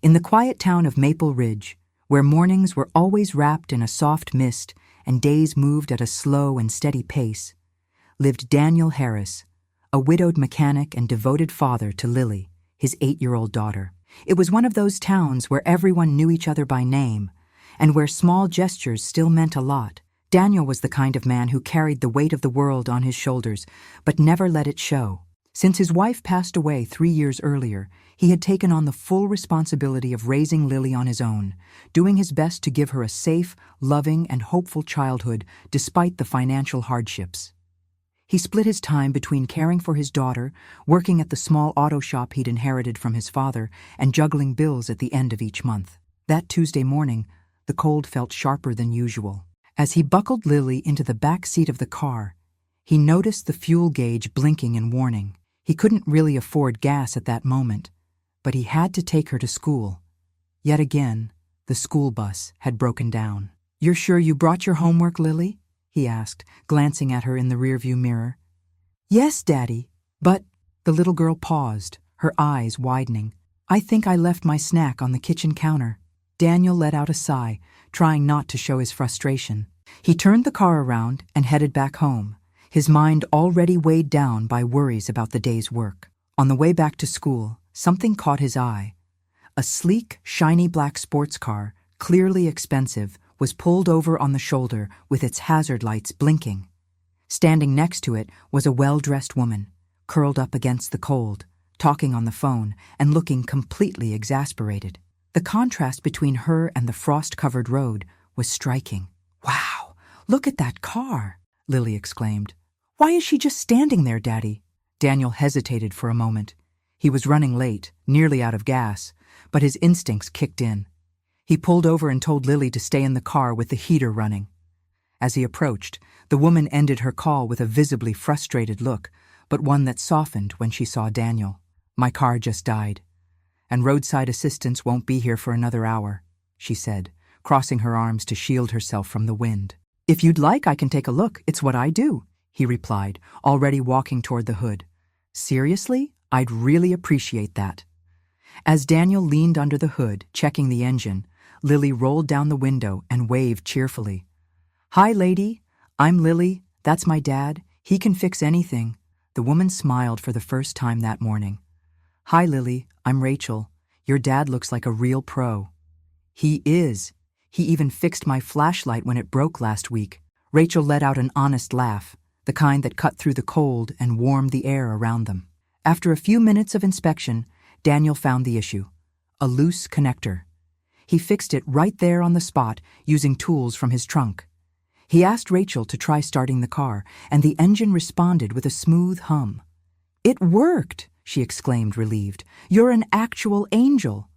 In the quiet town of Maple Ridge, where mornings were always wrapped in a soft mist and days moved at a slow and steady pace, lived Daniel Harris, a widowed mechanic and devoted father to Lily, his 8-year-old daughter. It was one of those towns where everyone knew each other by name, and where small gestures still meant a lot. Daniel was the kind of man who carried the weight of the world on his shoulders, but never let it show. Since his wife passed away 3 years earlier, he had taken on the full responsibility of raising Lily on his own, doing his best to give her a safe, loving, and hopeful childhood despite the financial hardships. He split his time between caring for his daughter, working at the small auto shop he'd inherited from his father, and juggling bills at the end of each month. That Tuesday morning, the cold felt sharper than usual. As he buckled Lily into the back seat of the car, he noticed the fuel gauge blinking in warning. He couldn't really afford gas at that moment, but he had to take her to school. Yet again, the school bus had broken down. "You're sure you brought your homework, Lily?" he asked, glancing at her in the rearview mirror. "Yes, Daddy, but—" The little girl paused, her eyes widening. "I think I left my snack on the kitchen counter." Daniel let out a sigh, trying not to show his frustration. He turned the car around and headed back home, his mind already weighed down by worries about the day's work. On the way back to school, something caught his eye. A sleek, shiny black sports car, clearly expensive, was pulled over on the shoulder with its hazard lights blinking. Standing next to it was a well-dressed woman, curled up against the cold, talking on the phone and looking completely exasperated. The contrast between her and the frost-covered road was striking. "Wow, look at that car!" Lily exclaimed. "Why is she just standing there, Daddy?" Daniel hesitated for a moment. He was running late, nearly out of gas, but his instincts kicked in. He pulled over and told Lily to stay in the car with the heater running. As he approached, the woman ended her call with a visibly frustrated look, but one that softened when she saw Daniel. "My car just died, and roadside assistance won't be here for another hour," she said, crossing her arms to shield herself from the wind. "If you'd like, I can take a look. It's what I do," he replied, already walking toward the hood. "Seriously? I'd really appreciate that." As Daniel leaned under the hood, checking the engine, Lily rolled down the window and waved cheerfully. "Hi, lady. I'm Lily. That's my dad. He can fix anything." The woman smiled for the first time that morning. "Hi, Lily. I'm Rachel. Your dad looks like a real pro." "He is. He even fixed my flashlight when it broke last week." Rachel let out an honest laugh, the kind that cut through the cold and warmed the air around them. After a few minutes of inspection, Daniel found the issue: a loose connector. He fixed it right there on the spot using tools from his trunk. He asked Rachel to try starting the car, and the engine responded with a smooth hum. "It worked!" she exclaimed, relieved. "You're an actual angel."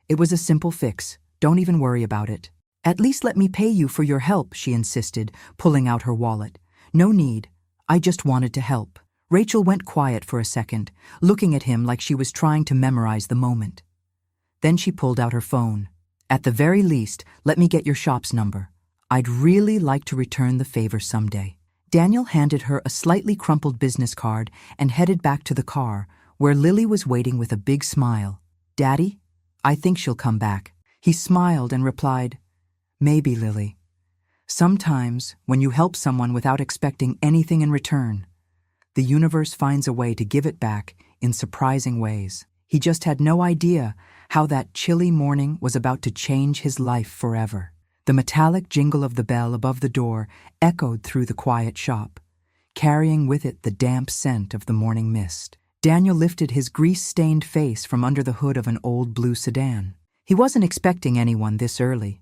"It was a simple fix. Don't even worry about it." "At least let me pay you for your help," she insisted, pulling out her wallet. "No need. I just wanted to help." Rachel went quiet for a second, looking at him like she was trying to memorize the moment. Then she pulled out her phone. "At the very least, let me get your shop's number. I'd really like to return the favor someday." Daniel handed her a slightly crumpled business card and headed back to the car, where Lily was waiting with a big smile. "Daddy, I think she'll come back." He smiled and replied, "Maybe, Lily. Sometimes, when you help someone without expecting anything in return, the universe finds a way to give it back in surprising ways." He just had no idea how that chilly morning was about to change his life forever. The metallic jingle of the bell above the door echoed through the quiet shop, carrying with it the damp scent of the morning mist. Daniel lifted his grease-stained face from under the hood of an old blue sedan. He wasn't expecting anyone this early.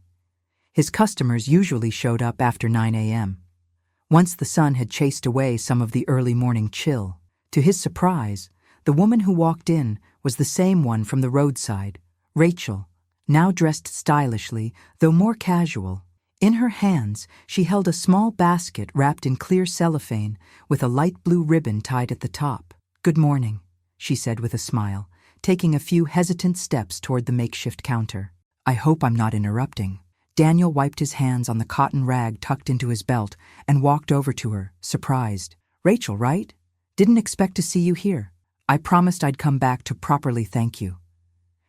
His customers usually showed up after 9 a.m., once the sun had chased away some of the early morning chill. To his surprise, the woman who walked in was the same one from the roadside, Rachel, now dressed stylishly, though more casual. In her hands, she held a small basket wrapped in clear cellophane with a light blue ribbon tied at the top. "Good morning," she said with a smile, taking a few hesitant steps toward the makeshift counter. "I hope I'm not interrupting." Daniel wiped his hands on the cotton rag tucked into his belt and walked over to her, surprised. "Rachel, right? Didn't expect to see you here. I promised I'd come back to properly thank you."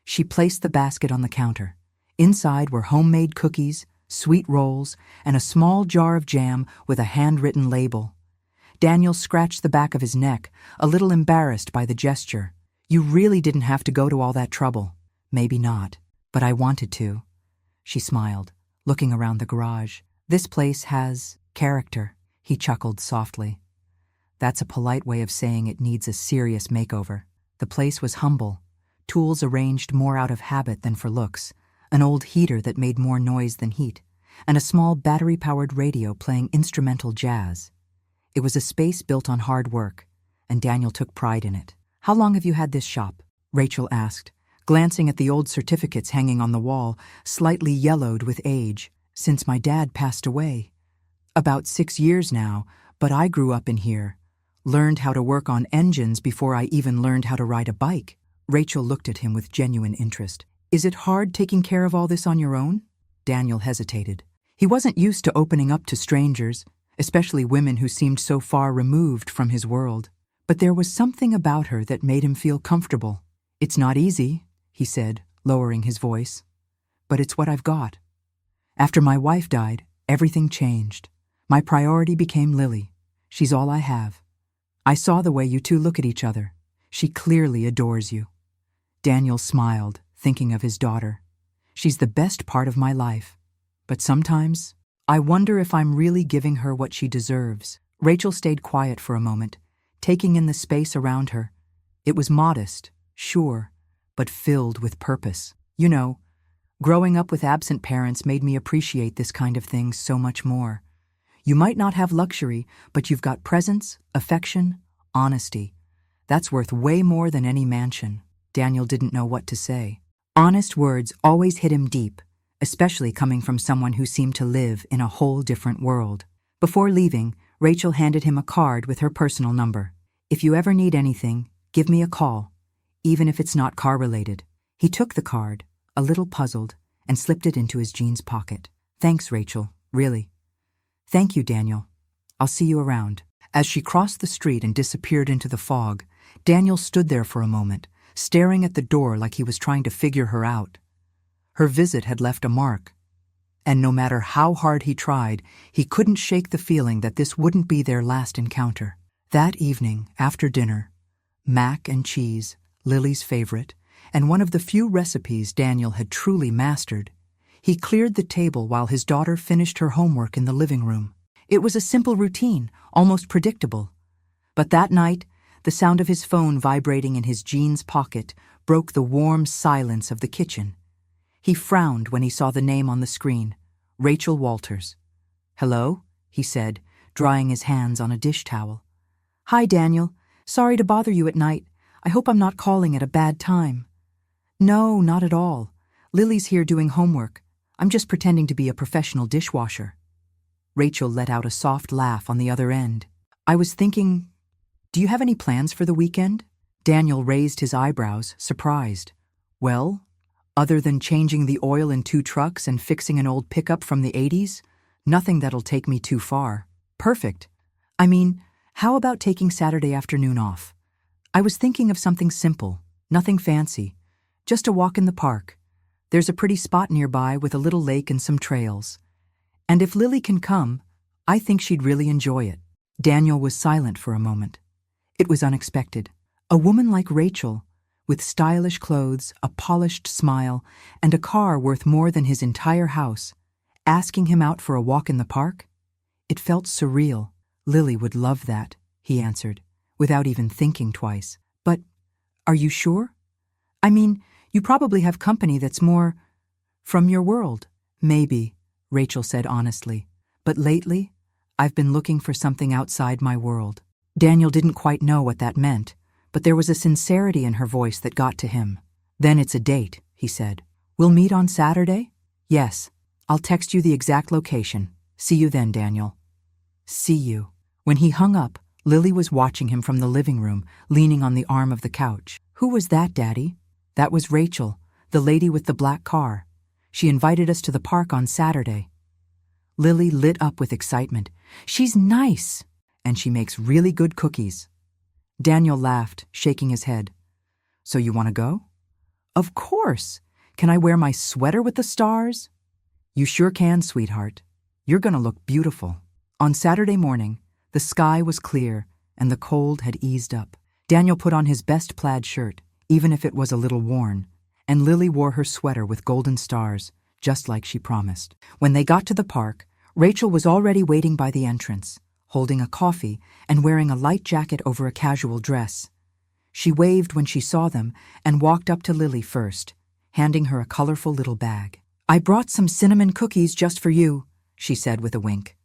She placed the basket on the counter. Inside were homemade cookies, sweet rolls, and a small jar of jam with a handwritten label. Daniel scratched the back of his neck, a little embarrassed by the gesture. "You really didn't have to go to all that trouble." "Maybe not, but I wanted to." She smiled, looking around the garage. "This place has character," he chuckled softly. "That's a polite way of saying it needs a serious makeover." The place was humble, tools arranged more out of habit than for looks, an old heater that made more noise than heat, and a small battery-powered radio playing instrumental jazz. It was a space built on hard work, and Daniel took pride in it. "How long have you had this shop?" Rachel asked, glancing at the old certificates hanging on the wall, slightly yellowed with age. "Since my dad passed away. About 6 years now, but I grew up in here. Learned how to work on engines before I even learned how to ride a bike." Rachel looked at him with genuine interest. "Is it hard taking care of all this on your own?" Daniel hesitated. He wasn't used to opening up to strangers, especially women who seemed so far removed from his world. But there was something about her that made him feel comfortable. "It's not easy," he said, lowering his voice, "but it's what I've got. After my wife died, everything changed. My priority became Lily. She's all I have. I saw the way you two look at each other. She clearly adores you." Daniel smiled, thinking of his daughter. "She's the best part of my life. But sometimes, I wonder if I'm really giving her what she deserves." Rachel stayed quiet for a moment, taking in the space around her. It was modest, sure, but filled with purpose. "You know, growing up with absent parents made me appreciate this kind of thing so much more. You might not have luxury, but you've got presence, affection, honesty. That's worth way more than any mansion." Daniel didn't know what to say. Honest words always hit him deep, especially coming from someone who seemed to live in a whole different world. Before leaving, Rachel handed him a card with her personal number. "If you ever need anything, give me a call, even if it's not car-related." He took the card, a little puzzled, and slipped it into his jeans pocket. "Thanks, Rachel, really." "Thank you, Daniel. I'll see you around." As she crossed the street and disappeared into the fog, Daniel stood there for a moment, staring at the door like he was trying to figure her out. Her visit had left a mark, and no matter how hard he tried, he couldn't shake the feeling that this wouldn't be their last encounter. That evening, after dinner, mac and cheese, Lily's favorite, and one of the few recipes Daniel had truly mastered, he cleared the table while his daughter finished her homework in the living room. It was a simple routine, almost predictable. But that night, the sound of his phone vibrating in his jeans pocket broke the warm silence of the kitchen. He frowned when he saw the name on the screen, Rachel Walters. "Hello?" he said, drying his hands on a dish towel. "Hi, Daniel. Sorry to bother you at night. I hope I'm not calling at a bad time." "No, not at all. Lily's here doing homework. I'm just pretending to be a professional dishwasher." Rachel let out a soft laugh on the other end. "I was thinking, do you have any plans for the weekend?" Daniel raised his eyebrows, surprised. "Well, other than changing the oil in 2 trucks and fixing an old pickup from the 80s, nothing that'll take me too far." "Perfect. I mean, how about taking Saturday afternoon off? I was thinking of something simple, nothing fancy, just a walk in the park. There's a pretty spot nearby with a little lake and some trails. And if Lily can come, I think she'd really enjoy it." Daniel was silent for a moment. It was unexpected. A woman like Rachel, with stylish clothes, a polished smile, and a car worth more than his entire house, asking him out for a walk in the park? It felt surreal. "Lily would love that," he answered, without even thinking twice. "But are you sure? I mean, you probably have company that's more from your world." "Maybe," Rachel said honestly, "but lately, I've been looking for something outside my world." Daniel didn't quite know what that meant, but there was a sincerity in her voice that got to him. "Then it's a date," he said. "We'll meet on Saturday?" "Yes. I'll text you the exact location. See you then, Daniel." "See you." When he hung up, Lily was watching him from the living room, leaning on the arm of the couch. "Who was that, Daddy?" "That was Rachel, the lady with the black car. She invited us to the park on Saturday." Lily lit up with excitement. "She's nice, and she makes really good cookies." Daniel laughed, shaking his head. "So you want to go?" Of course. Can I wear my sweater with the stars? You sure can, sweetheart. You're gonna look beautiful. On Saturday morning, the sky was clear and the cold had eased up. Daniel put on his best plaid shirt, even if it was a little worn, and Lily wore her sweater with golden stars, just like she promised. When they got to the park, Rachel was already waiting by the entrance, holding a coffee and wearing a light jacket over a casual dress. She waved when she saw them and walked up to Lily first, handing her a colorful little bag. "I brought some cinnamon cookies just for you," she said with a wink.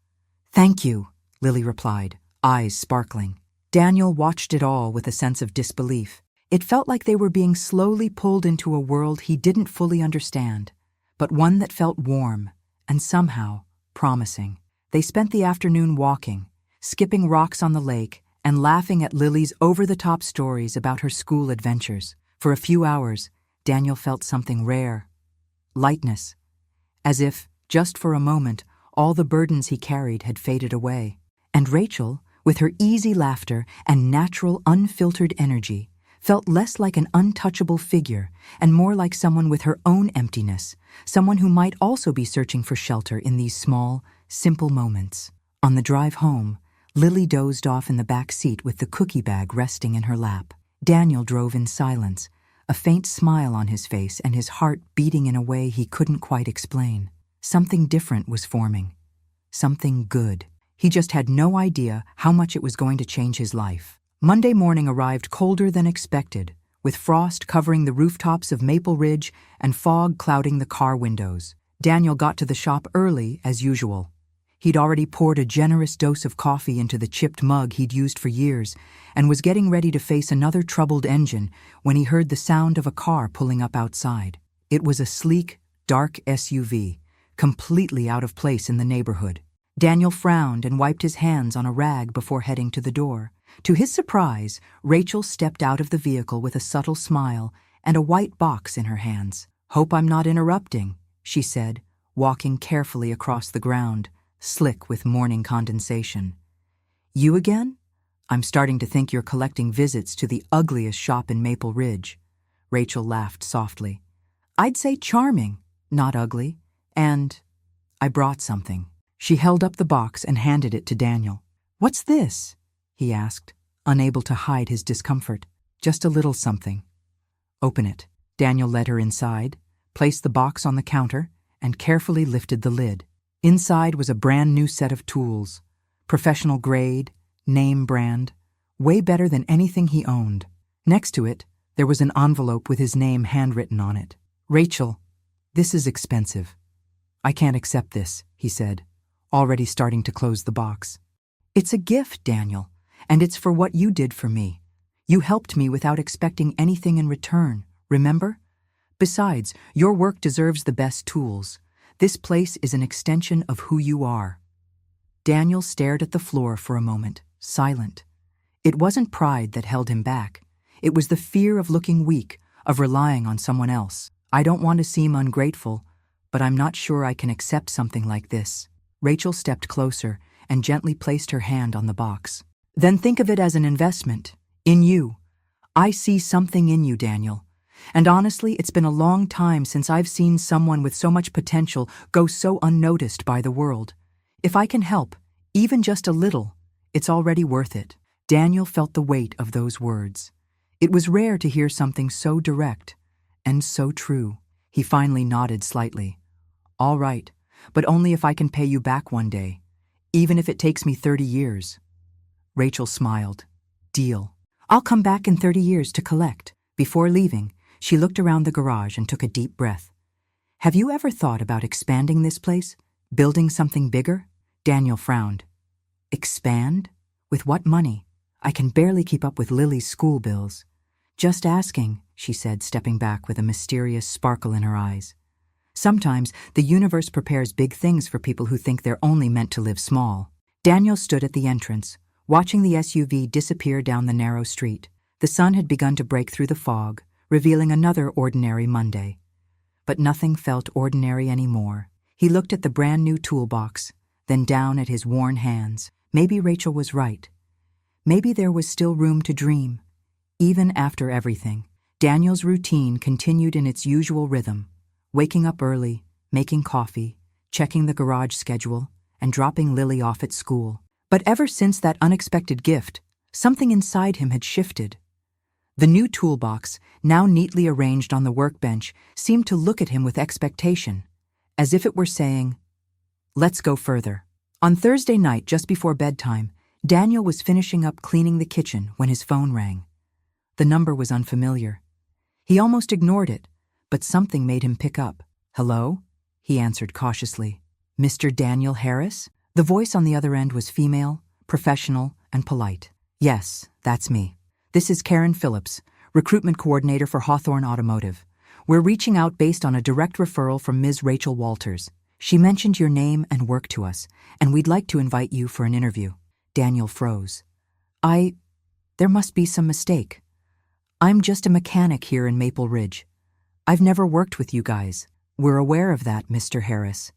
"Thank you," Lily replied, eyes sparkling. Daniel watched it all with a sense of disbelief. It felt like they were being slowly pulled into a world he didn't fully understand, but one that felt warm and somehow promising. They spent the afternoon walking, skipping rocks on the lake, and laughing at Lily's over-the-top stories about her school adventures. For a few hours, Daniel felt something rare. Lightness. As if, just for a moment, all the burdens he carried had faded away. And Rachel, with her easy laughter and natural, unfiltered energy, felt less like an untouchable figure and more like someone with her own emptiness, someone who might also be searching for shelter in these small, simple moments. On the drive home, Lily dozed off in the back seat with the cookie bag resting in her lap. Daniel drove in silence, a faint smile on his face and his heart beating in a way he couldn't quite explain. Something different was forming. Something good. He just had no idea how much it was going to change his life. Monday morning arrived colder than expected, with frost covering the rooftops of Maple Ridge and fog clouding the car windows. Daniel got to the shop early, as usual. He'd already poured a generous dose of coffee into the chipped mug he'd used for years and was getting ready to face another troubled engine when he heard the sound of a car pulling up outside. It was a sleek, dark SUV, completely out of place in the neighborhood. Daniel frowned and wiped his hands on a rag before heading to the door. To his surprise, Rachel stepped out of the vehicle with a subtle smile and a white box in her hands. "Hope I'm not interrupting," she said, walking carefully across the ground, slick with morning condensation. "You again? I'm starting to think you're collecting visits to the ugliest shop in Maple Ridge." Rachel laughed softly. "I'd say charming, not ugly. And I brought something." She held up the box and handed it to Daniel. "What's this?" he asked, unable to hide his discomfort. "Just a little something." "Open it." Daniel led her inside, placed the box on the counter, and carefully lifted the lid. Inside was a brand new set of tools, professional grade, name brand, way better than anything he owned. Next to it, there was an envelope with his name handwritten on it. "Rachel, this is expensive. I can't accept this," he said, already starting to close the box. "It's a gift, Daniel, and it's for what you did for me. You helped me without expecting anything in return, remember? Besides, your work deserves the best tools. This place is an extension of who you are." Daniel stared at the floor for a moment, silent. It wasn't pride that held him back. It was the fear of looking weak, of relying on someone else. "I don't want to seem ungrateful, but I'm not sure I can accept something like this." Rachel stepped closer and gently placed her hand on the box. "Then think of it as an investment. In you. I see something in you, Daniel. And honestly, it's been a long time since I've seen someone with so much potential go so unnoticed by the world. If I can help, even just a little, it's already worth it." Daniel felt the weight of those words. It was rare to hear something so direct and so true. He finally nodded slightly. "All right, but only if I can pay you back one day, even if it takes me 30 years. Rachel smiled. "Deal. I'll come back in 30 years to collect." Before leaving, she looked around the garage and took a deep breath. "Have you ever thought about expanding this place? Building something bigger?" Daniel frowned. "Expand? With what money? I can barely keep up with Lily's school bills." "Just asking," she said, stepping back with a mysterious sparkle in her eyes. "Sometimes the universe prepares big things for people who think they're only meant to live small." Daniel stood at the entrance, watching the SUV disappear down the narrow street. The sun had begun to break through the fog, revealing another ordinary Monday. But nothing felt ordinary anymore. He looked at the brand new toolbox, then down at his worn hands. Maybe Rachel was right. Maybe there was still room to dream. Even after everything, Daniel's routine continued in its usual rhythm, waking up early, making coffee, checking the garage schedule, and dropping Lily off at school. But ever since that unexpected gift, something inside him had shifted. The new toolbox, now neatly arranged on the workbench, seemed to look at him with expectation, as if it were saying, "Let's go further." On Thursday night, just before bedtime, Daniel was finishing up cleaning the kitchen when his phone rang. The number was unfamiliar. He almost ignored it, but something made him pick up. "Hello?" he answered cautiously. "Mr. Daniel Harris?" The voice on the other end was female, professional, and polite. "Yes, that's me. This is Karen Phillips, recruitment coordinator for Hawthorne Automotive. We're reaching out based on a direct referral from Ms. Rachel Walters. She mentioned your name and work to us, and we'd like to invite you for an interview." Daniel froze. There must be some mistake. I'm just a mechanic here in Maple Ridge. I've never worked with you guys." "We're aware of that, Mr. Harris."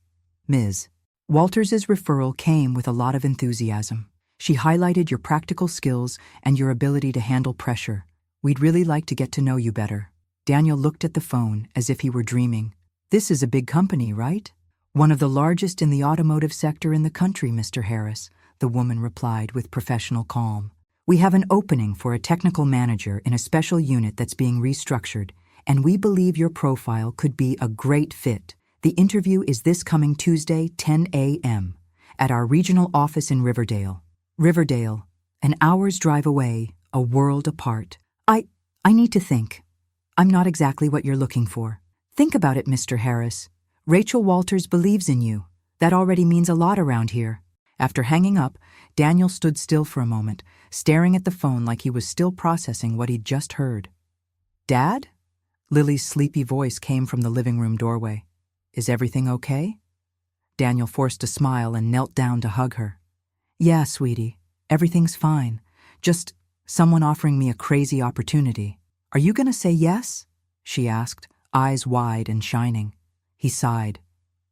Ms. Walters' referral came with a lot of enthusiasm. She highlighted your practical skills and your ability to handle pressure. "We'd really like to get to know you better." Daniel looked at the phone as if he were dreaming. "This is a big company, right?" "One of the largest in the automotive sector in the country, Mr. Harris," the woman replied with professional calm. "We have an opening for a technical manager in a special unit that's being restructured, and we believe your profile could be a great fit. The interview is this coming Tuesday, 10 a.m., at our regional office in Riverdale. Riverdale, an hour's drive away, a world apart. I need to think. I'm not exactly what you're looking for." "Think about it, Mr. Harris. Rachel Walters believes in you. That already means a lot around here." After hanging up, Daniel stood still for a moment, staring at the phone like he was still processing what he'd just heard. "Dad?" Lily's sleepy voice came from the living room doorway. "Is everything okay?" Daniel forced a smile and knelt down to hug her. "Yeah, sweetie, everything's fine. Just someone offering me a crazy opportunity." "Are you going to say yes?" she asked, eyes wide and shining. He sighed.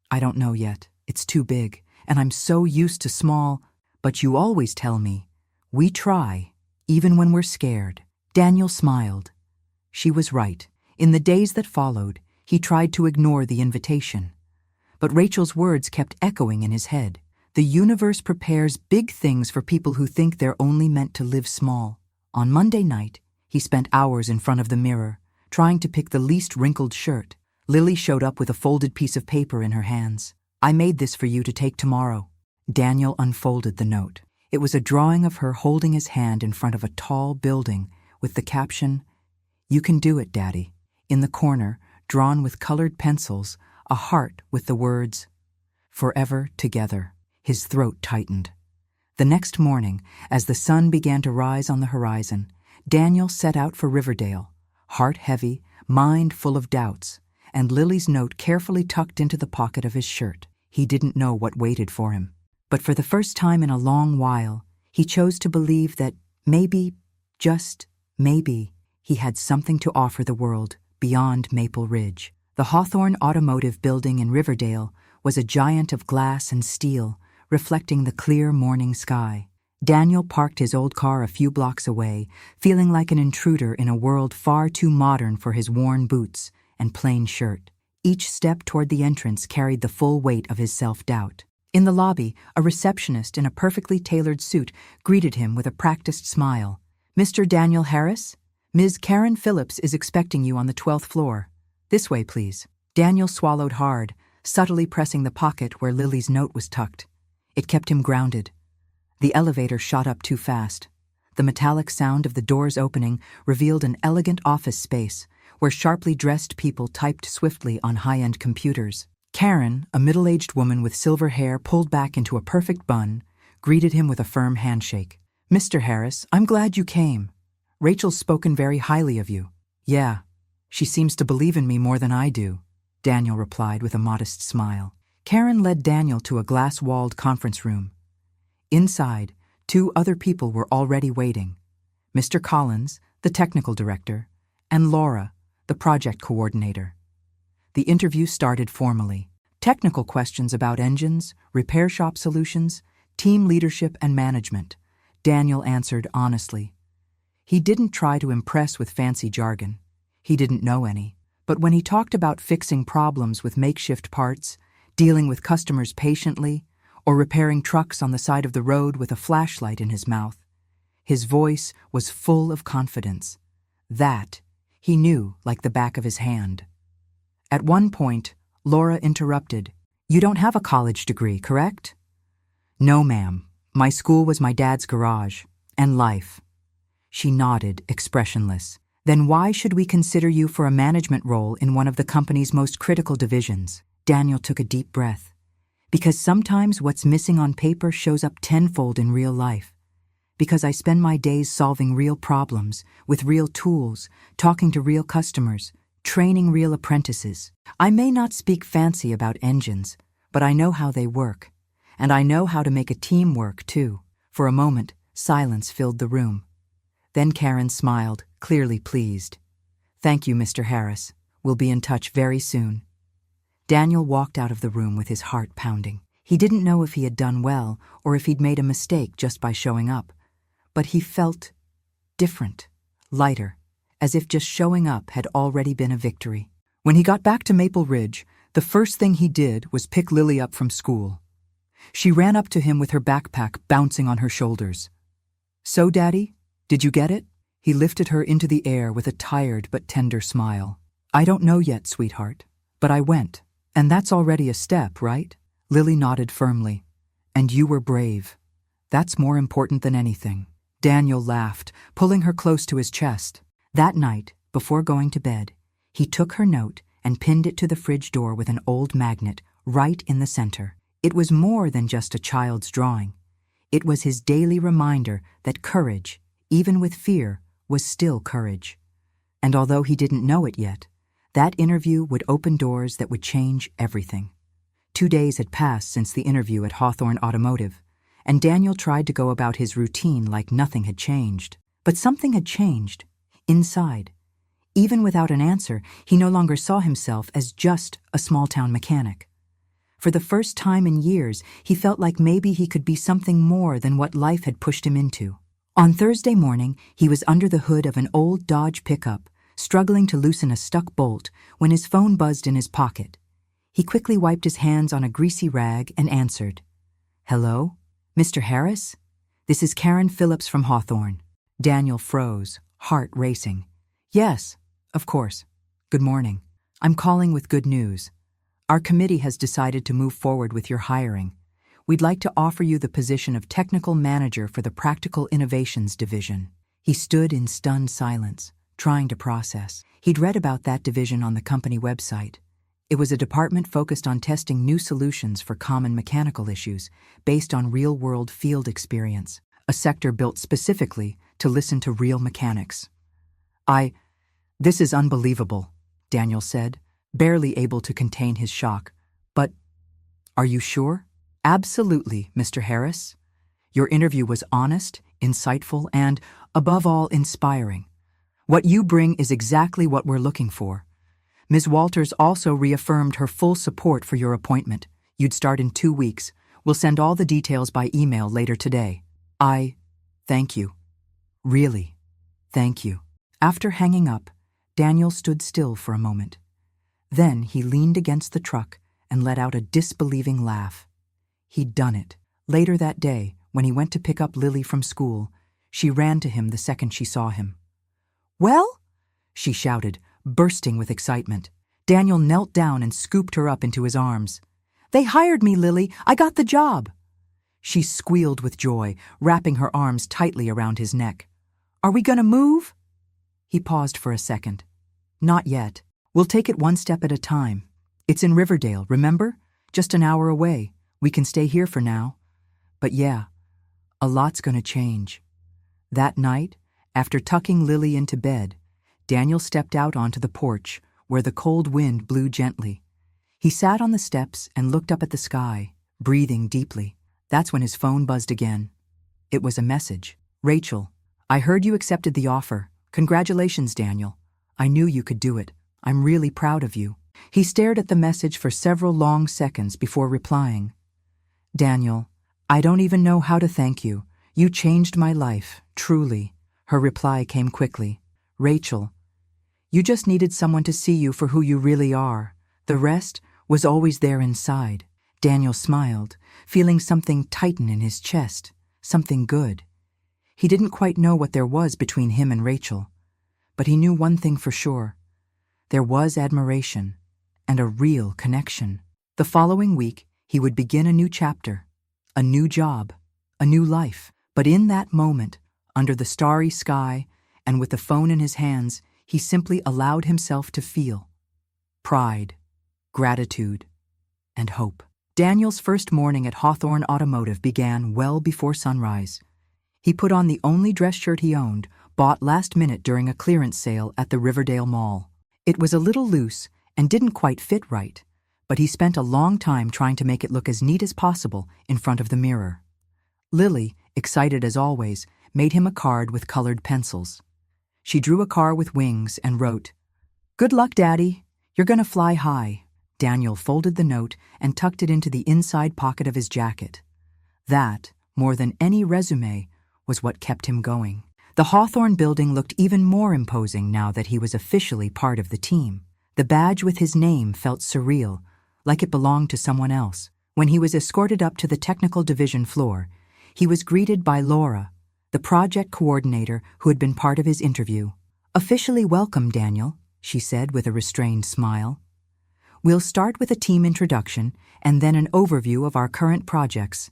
"I don't know yet. It's too big, and I'm so used to small." "But you always tell me, we try, even when we're scared." Daniel smiled. She was right. In the days that followed, he tried to ignore the invitation. But Rachel's words kept echoing in his head. The universe prepares big things for people who think they're only meant to live small. On Monday night, he spent hours in front of the mirror, trying to pick the least wrinkled shirt. Lily showed up with a folded piece of paper in her hands. "I made this for you to take tomorrow." Daniel unfolded the note. It was a drawing of her holding his hand in front of a tall building with the caption, "You can do it, Daddy." In the corner, drawn with colored pencils, a heart with the words, "Forever together." His throat tightened. The next morning, as the sun began to rise on the horizon, Daniel set out for Riverdale, heart heavy, mind full of doubts, and Lily's note carefully tucked into the pocket of his shirt. He didn't know what waited for him. But for the first time in a long while, he chose to believe that maybe, just maybe, he had something to offer the world beyond Maple Ridge. The Hawthorne Automotive building in Riverdale was a giant of glass and steel, reflecting the clear morning sky. Daniel parked his old car a few blocks away, feeling like an intruder in a world far too modern for his worn boots and plain shirt. Each step toward the entrance carried the full weight of his self-doubt. In the lobby, a receptionist in a perfectly tailored suit greeted him with a practiced smile. "Mr. Daniel Harris? Ms. Karen Phillips is expecting you on the 12th floor. This way, please." Daniel swallowed hard, subtly pressing the pocket where Lily's note was tucked. It kept him grounded. The elevator shot up too fast. The metallic sound of the doors opening revealed an elegant office space where sharply dressed people typed swiftly on high-end computers. Karen, a middle-aged woman with silver hair pulled back into a perfect bun, greeted him with a firm handshake. "Mr. Harris, I'm glad you came. Rachel's spoken very highly of you." "Yeah, she seems to believe in me more than I do," Daniel replied with a modest smile. Karen led Daniel to a glass-walled conference room. Inside, 2 other people were already waiting. Mr. Collins, the technical director, and Laura, the project coordinator. The interview started formally. Technical questions about engines, repair shop solutions, team leadership and management. Daniel answered honestly. He didn't try to impress with fancy jargon. He didn't know any. But when he talked about fixing problems with makeshift parts, dealing with customers patiently, or repairing trucks on the side of the road with a flashlight in his mouth, his voice was full of confidence. That he knew like the back of his hand. At one point, Laura interrupted. "You don't have a college degree, correct?" "No, ma'am. My school was my dad's garage. And life." She nodded, expressionless. "Then why should we consider you for a management role in one of the company's most critical divisions?" Daniel took a deep breath. "Because sometimes what's missing on paper shows up tenfold in real life. Because I spend my days solving real problems, with real tools, talking to real customers, training real apprentices. I may not speak fancy about engines, but I know how they work. And I know how to make a team work, too." For a moment, silence filled the room. Then Karen smiled, clearly pleased. "Thank you, Mr. Harris. We'll be in touch very soon." Daniel walked out of the room with his heart pounding. He didn't know if he had done well or if he'd made a mistake just by showing up. But he felt different, lighter, as if just showing up had already been a victory. When he got back to Maple Ridge, the first thing he did was pick Lily up from school. She ran up to him with her backpack bouncing on her shoulders. "So, Daddy, did you get it?" He lifted her into the air with a tired but tender smile. "I don't know yet, sweetheart, but I went. And that's already a step, right?" Lily nodded firmly. "And you were brave. That's more important than anything." Daniel laughed, pulling her close to his chest. That night, before going to bed, he took her note and pinned it to the fridge door with an old magnet right in the center. It was more than just a child's drawing. It was his daily reminder that courage, even with fear, was still courage. And although he didn't know it yet, that interview would open doors that would change everything. 2 days had passed since the interview at Hawthorne Automotive, and Daniel tried to go about his routine like nothing had changed. But something had changed, inside. Even without an answer, he no longer saw himself as just a small-town mechanic. For the first time in years, he felt like maybe he could be something more than what life had pushed him into. On Thursday morning, he was under the hood of an old Dodge pickup, struggling to loosen a stuck bolt when his phone buzzed in his pocket. He quickly wiped his hands on a greasy rag and answered. "Hello? Mr. Harris? This is Karen Phillips from Hawthorne." Daniel froze, heart racing. "Yes, of course. Good morning. I'm calling with good news. Our committee has decided to move forward with your hiring. We'd like to offer you the position of technical manager for the Practical Innovations Division." He stood in stunned silence, trying to process. He'd read about that division on the company website. It was a department focused on testing new solutions for common mechanical issues based on real-world field experience, a sector built specifically to listen to real mechanics. This is unbelievable," Daniel said, barely able to contain his shock. "But are you sure?" "Absolutely, Mr. Harris. Your interview was honest, insightful, and, above all, inspiring. What you bring is exactly what we're looking for. Ms. Walters also reaffirmed her full support for your appointment. You'd start in 2 weeks. We'll send all the details by email later today." Thank you. Really, thank you." After hanging up, Daniel stood still for a moment. Then he leaned against the truck and let out a disbelieving laugh. He'd done it. Later that day, when he went to pick up Lily from school, she ran to him the second she saw him. "Well?" she shouted, bursting with excitement. Daniel knelt down and scooped her up into his arms. "They hired me, Lily. I got the job." She squealed with joy, wrapping her arms tightly around his neck. "Are we gonna move?" He paused for a second. "Not yet. We'll take it one step at a time. It's in Riverdale, remember? Just an hour away. We can stay here for now. But yeah, a lot's gonna change." That night, after tucking Lily into bed, Daniel stepped out onto the porch, where the cold wind blew gently. He sat on the steps and looked up at the sky, breathing deeply. That's when his phone buzzed again. It was a message. "Rachel, I heard you accepted the offer. Congratulations, Daniel. I knew you could do it. I'm really proud of you." He stared at the message for several long seconds before replying. "Daniel, I don't even know how to thank you. You changed my life, truly." Her reply came quickly. "Rachel, You just needed someone to see you for who you really are. The rest was always there inside. Daniel smiled, feeling something tighten in his chest, something good. He didn't quite know what there was between him and Rachel, but he knew one thing for sure. There was admiration and a real connection. The following week, he would begin a new chapter, a new job, a new life. But in that moment, under the starry sky and with the phone in his hands, he simply allowed himself to feel pride, gratitude, and hope. Daniel's first morning at Hawthorne Automotive began well before sunrise. He put on the only dress shirt he owned, bought last minute during a clearance sale at the Riverdale Mall. It was a little loose and didn't quite fit right, but he spent a long time trying to make it look as neat as possible in front of the mirror. Lily, excited as always, made him a card with colored pencils. She drew a car with wings and wrote, "Good luck, Daddy. You're gonna fly high." Daniel folded the note and tucked it into the inside pocket of his jacket. That, more than any resume, was what kept him going. The Hawthorne building looked even more imposing now that he was officially part of the team. The badge with his name felt surreal, like it belonged to someone else. When he was escorted up to the technical division floor, he was greeted by Laura, the project coordinator who had been part of his interview. "Officially welcome, Daniel," she said with a restrained smile. "We'll start with a team introduction and then an overview of our current projects.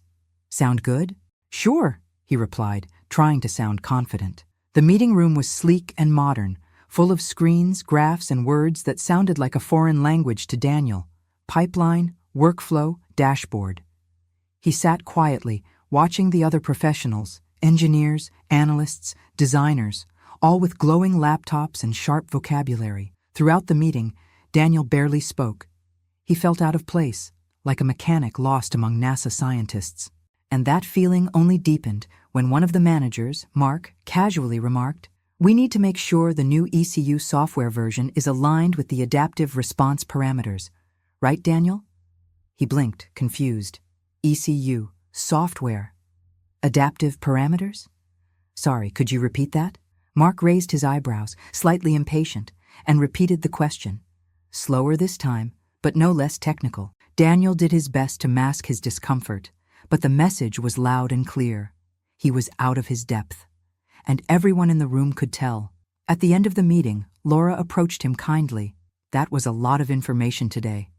Sound good?" "Sure," he replied, trying to sound confident. The meeting room was sleek and modern, full of screens, graphs, and words that sounded like a foreign language to Daniel. Pipeline, workflow, dashboard. He sat quietly, watching the other professionals, engineers, analysts, designers, all with glowing laptops and sharp vocabulary. Throughout the meeting, Daniel barely spoke. He felt out of place, like a mechanic lost among NASA scientists. And that feeling only deepened when one of the managers, Mark, casually remarked, "We need to make sure the new ECU software version is aligned with the adaptive response parameters. Right, Daniel?" He blinked, confused. ECU, software. Adaptive parameters? Sorry, could you repeat that? Mark raised his eyebrows, slightly impatient, and repeated the question. Slower this time, but no less technical. Daniel did his best to mask his discomfort, but the message was loud and clear. He was out of his depth, and everyone in the room could tell. At the end of the meeting, Laura approached him kindly. "That was a lot of information today.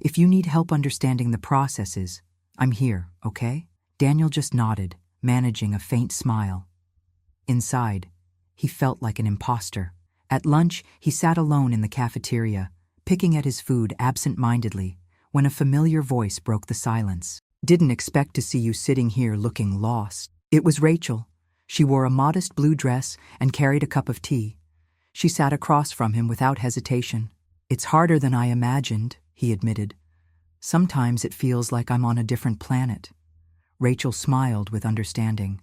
If you need help understanding the processes, I'm here, okay?" Daniel just nodded, managing a faint smile. Inside, he felt like an imposter. At lunch, he sat alone in the cafeteria, picking at his food absent-mindedly, when a familiar voice broke the silence. "Didn't expect to see you sitting here looking lost." It was Rachel. She wore a modest blue dress and carried a cup of tea. She sat across from him without hesitation. "It's harder than I imagined," he admitted. "Sometimes it feels like I'm on a different planet." Rachel smiled with understanding.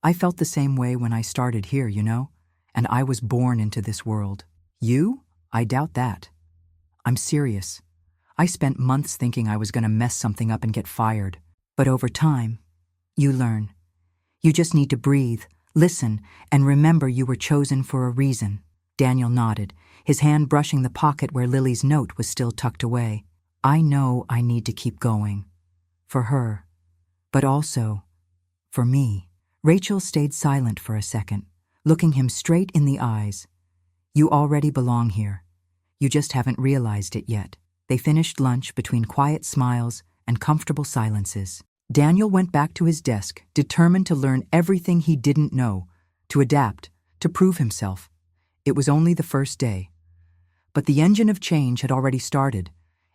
"I felt the same way when I started here, you know, and I was born into this world. You? I doubt that. I'm serious. I spent months thinking I was going to mess something up and get fired. But over time, you learn. You just need to breathe, listen, and remember you were chosen for a reason." Daniel nodded, his hand brushing the pocket where Lily's note was still tucked away. "I know I need to keep going. For her. But also, for me." Rachel stayed silent for a second, looking him straight in the eyes. "You already belong here. You just haven't realized it yet." They finished lunch between quiet smiles and comfortable silences. Daniel went back to his desk, determined to learn everything he didn't know, to adapt, to prove himself. It was only the first day. But the engine of change had already started,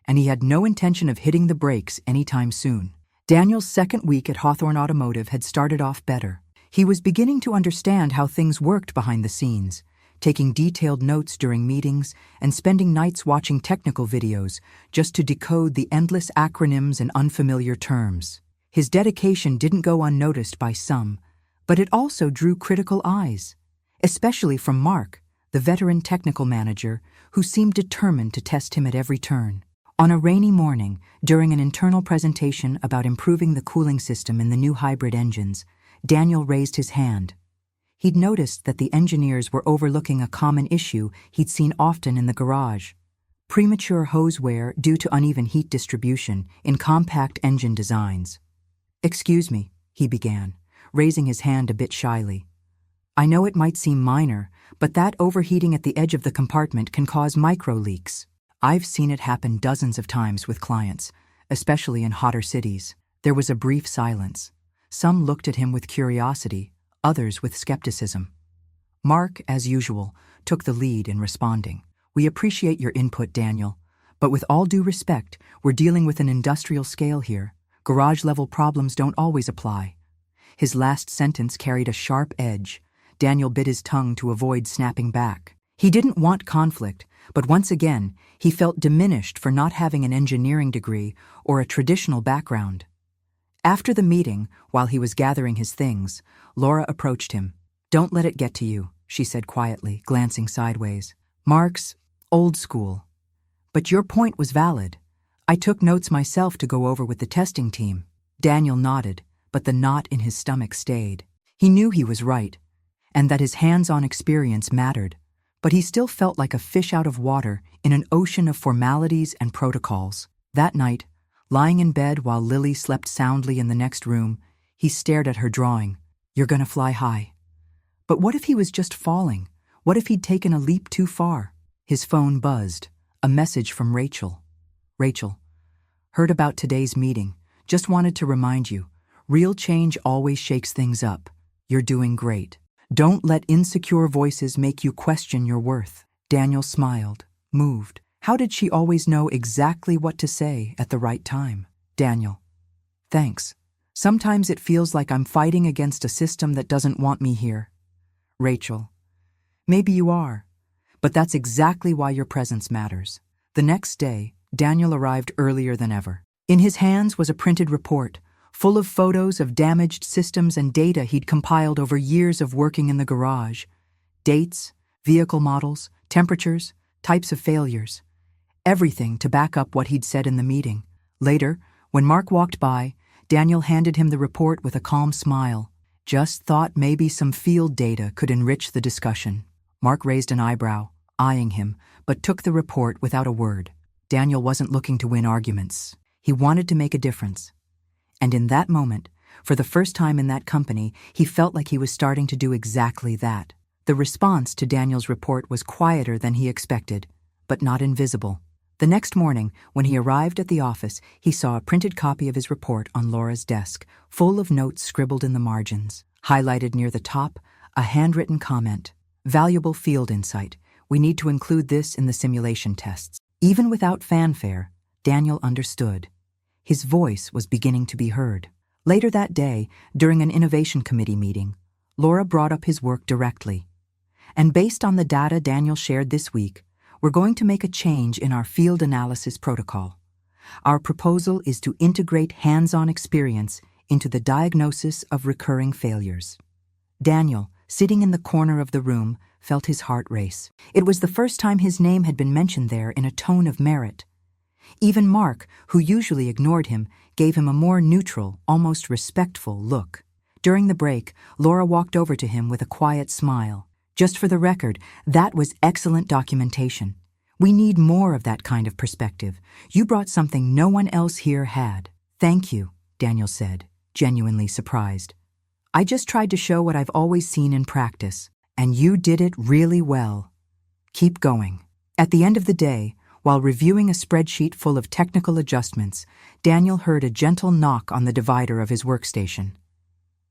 and he had no intention of hitting the brakes anytime soon. Daniel's second week at Hawthorne Automotive had started off better. He was beginning to understand how things worked behind the scenes, taking detailed notes during meetings and spending nights watching technical videos just to decode the endless acronyms and unfamiliar terms. His dedication didn't go unnoticed by some, but it also drew critical eyes, especially from Mark, the veteran technical manager, who seemed determined to test him at every turn. On a rainy morning, during an internal presentation about improving the cooling system in the new hybrid engines, Daniel raised his hand. He'd noticed that the engineers were overlooking a common issue he'd seen often in the garage: premature hose wear due to uneven heat distribution in compact engine designs. "Excuse me," he began, raising his hand a bit shyly. "I know it might seem minor, but that overheating at the edge of the compartment can cause micro-leaks. I've seen it happen dozens of times with clients, especially in hotter cities." There was a brief silence. Some looked at him with curiosity, others with skepticism. Mark, as usual, took the lead in responding. "We appreciate your input, Daniel, but with all due respect, we're dealing with an industrial scale here. Garage-level problems don't always apply." His last sentence carried a sharp edge. Daniel bit his tongue to avoid snapping back. He didn't want conflict, but once again, he felt diminished for not having an engineering degree or a traditional background. After the meeting, while he was gathering his things, Laura approached him. "Don't let it get to you," she said quietly, glancing sideways. "Mark's old school. But your point was valid. I took notes myself to go over with the testing team." Daniel nodded, but the knot in his stomach stayed. He knew he was right, and that his hands-on experience mattered, but he still felt like a fish out of water in an ocean of formalities and protocols. That night, lying in bed while Lily slept soundly in the next room, he stared at her drawing. "You're gonna fly high." But what if he was just falling? What if he'd taken a leap too far? His phone buzzed. A message from Rachel. "Rachel, heard about today's meeting. Just wanted to remind you, real change always shakes things up. You're doing great. Don't let insecure voices make you question your worth." Daniel smiled, moved. How did she always know exactly what to say at the right time? "Daniel, thanks. Sometimes it feels like I'm fighting against a system that doesn't want me here." "Rachel, maybe you are, but that's exactly why your presence matters." The next day, Daniel arrived earlier than ever. In his hands was a printed report, full of photos of damaged systems and data he'd compiled over years of working in the garage. Dates, vehicle models, temperatures, types of failures. Everything to back up what he'd said in the meeting. Later, when Mark walked by, Daniel handed him the report with a calm smile. "Just thought maybe some field data could enrich the discussion." Mark raised an eyebrow, eyeing him, but took the report without a word. Daniel wasn't looking to win arguments. He wanted to make a difference. And in that moment, for the first time in that company, he felt like he was starting to do exactly that. The response to Daniel's report was quieter than he expected, but not invisible. The next morning, when he arrived at the office, he saw a printed copy of his report on Laura's desk, full of notes scribbled in the margins. Highlighted near the top, a handwritten comment: "Valuable field insight. We need to include this in the simulation tests." Even without fanfare, Daniel understood. His voice was beginning to be heard. Later that day, during an innovation committee meeting, Laura brought up his work directly. "And based on the data Daniel shared this week, we're going to make a change in our field analysis protocol. Our proposal is to integrate hands-on experience into the diagnosis of recurring failures." Daniel, sitting in the corner of the room, felt his heart race. It was the first time his name had been mentioned there in a tone of merit. Even Mark, who usually ignored him, gave him a more neutral, almost respectful look. During the break, Laura walked over to him with a quiet smile. "Just for the record, that was excellent documentation. We need more of that kind of perspective. You brought something no one else here had." "Thank you," Daniel said, genuinely surprised. "I just tried to show what I've always seen in practice, and you did it really well. Keep going." At the end of the day, while reviewing a spreadsheet full of technical adjustments, Daniel heard a gentle knock on the divider of his workstation.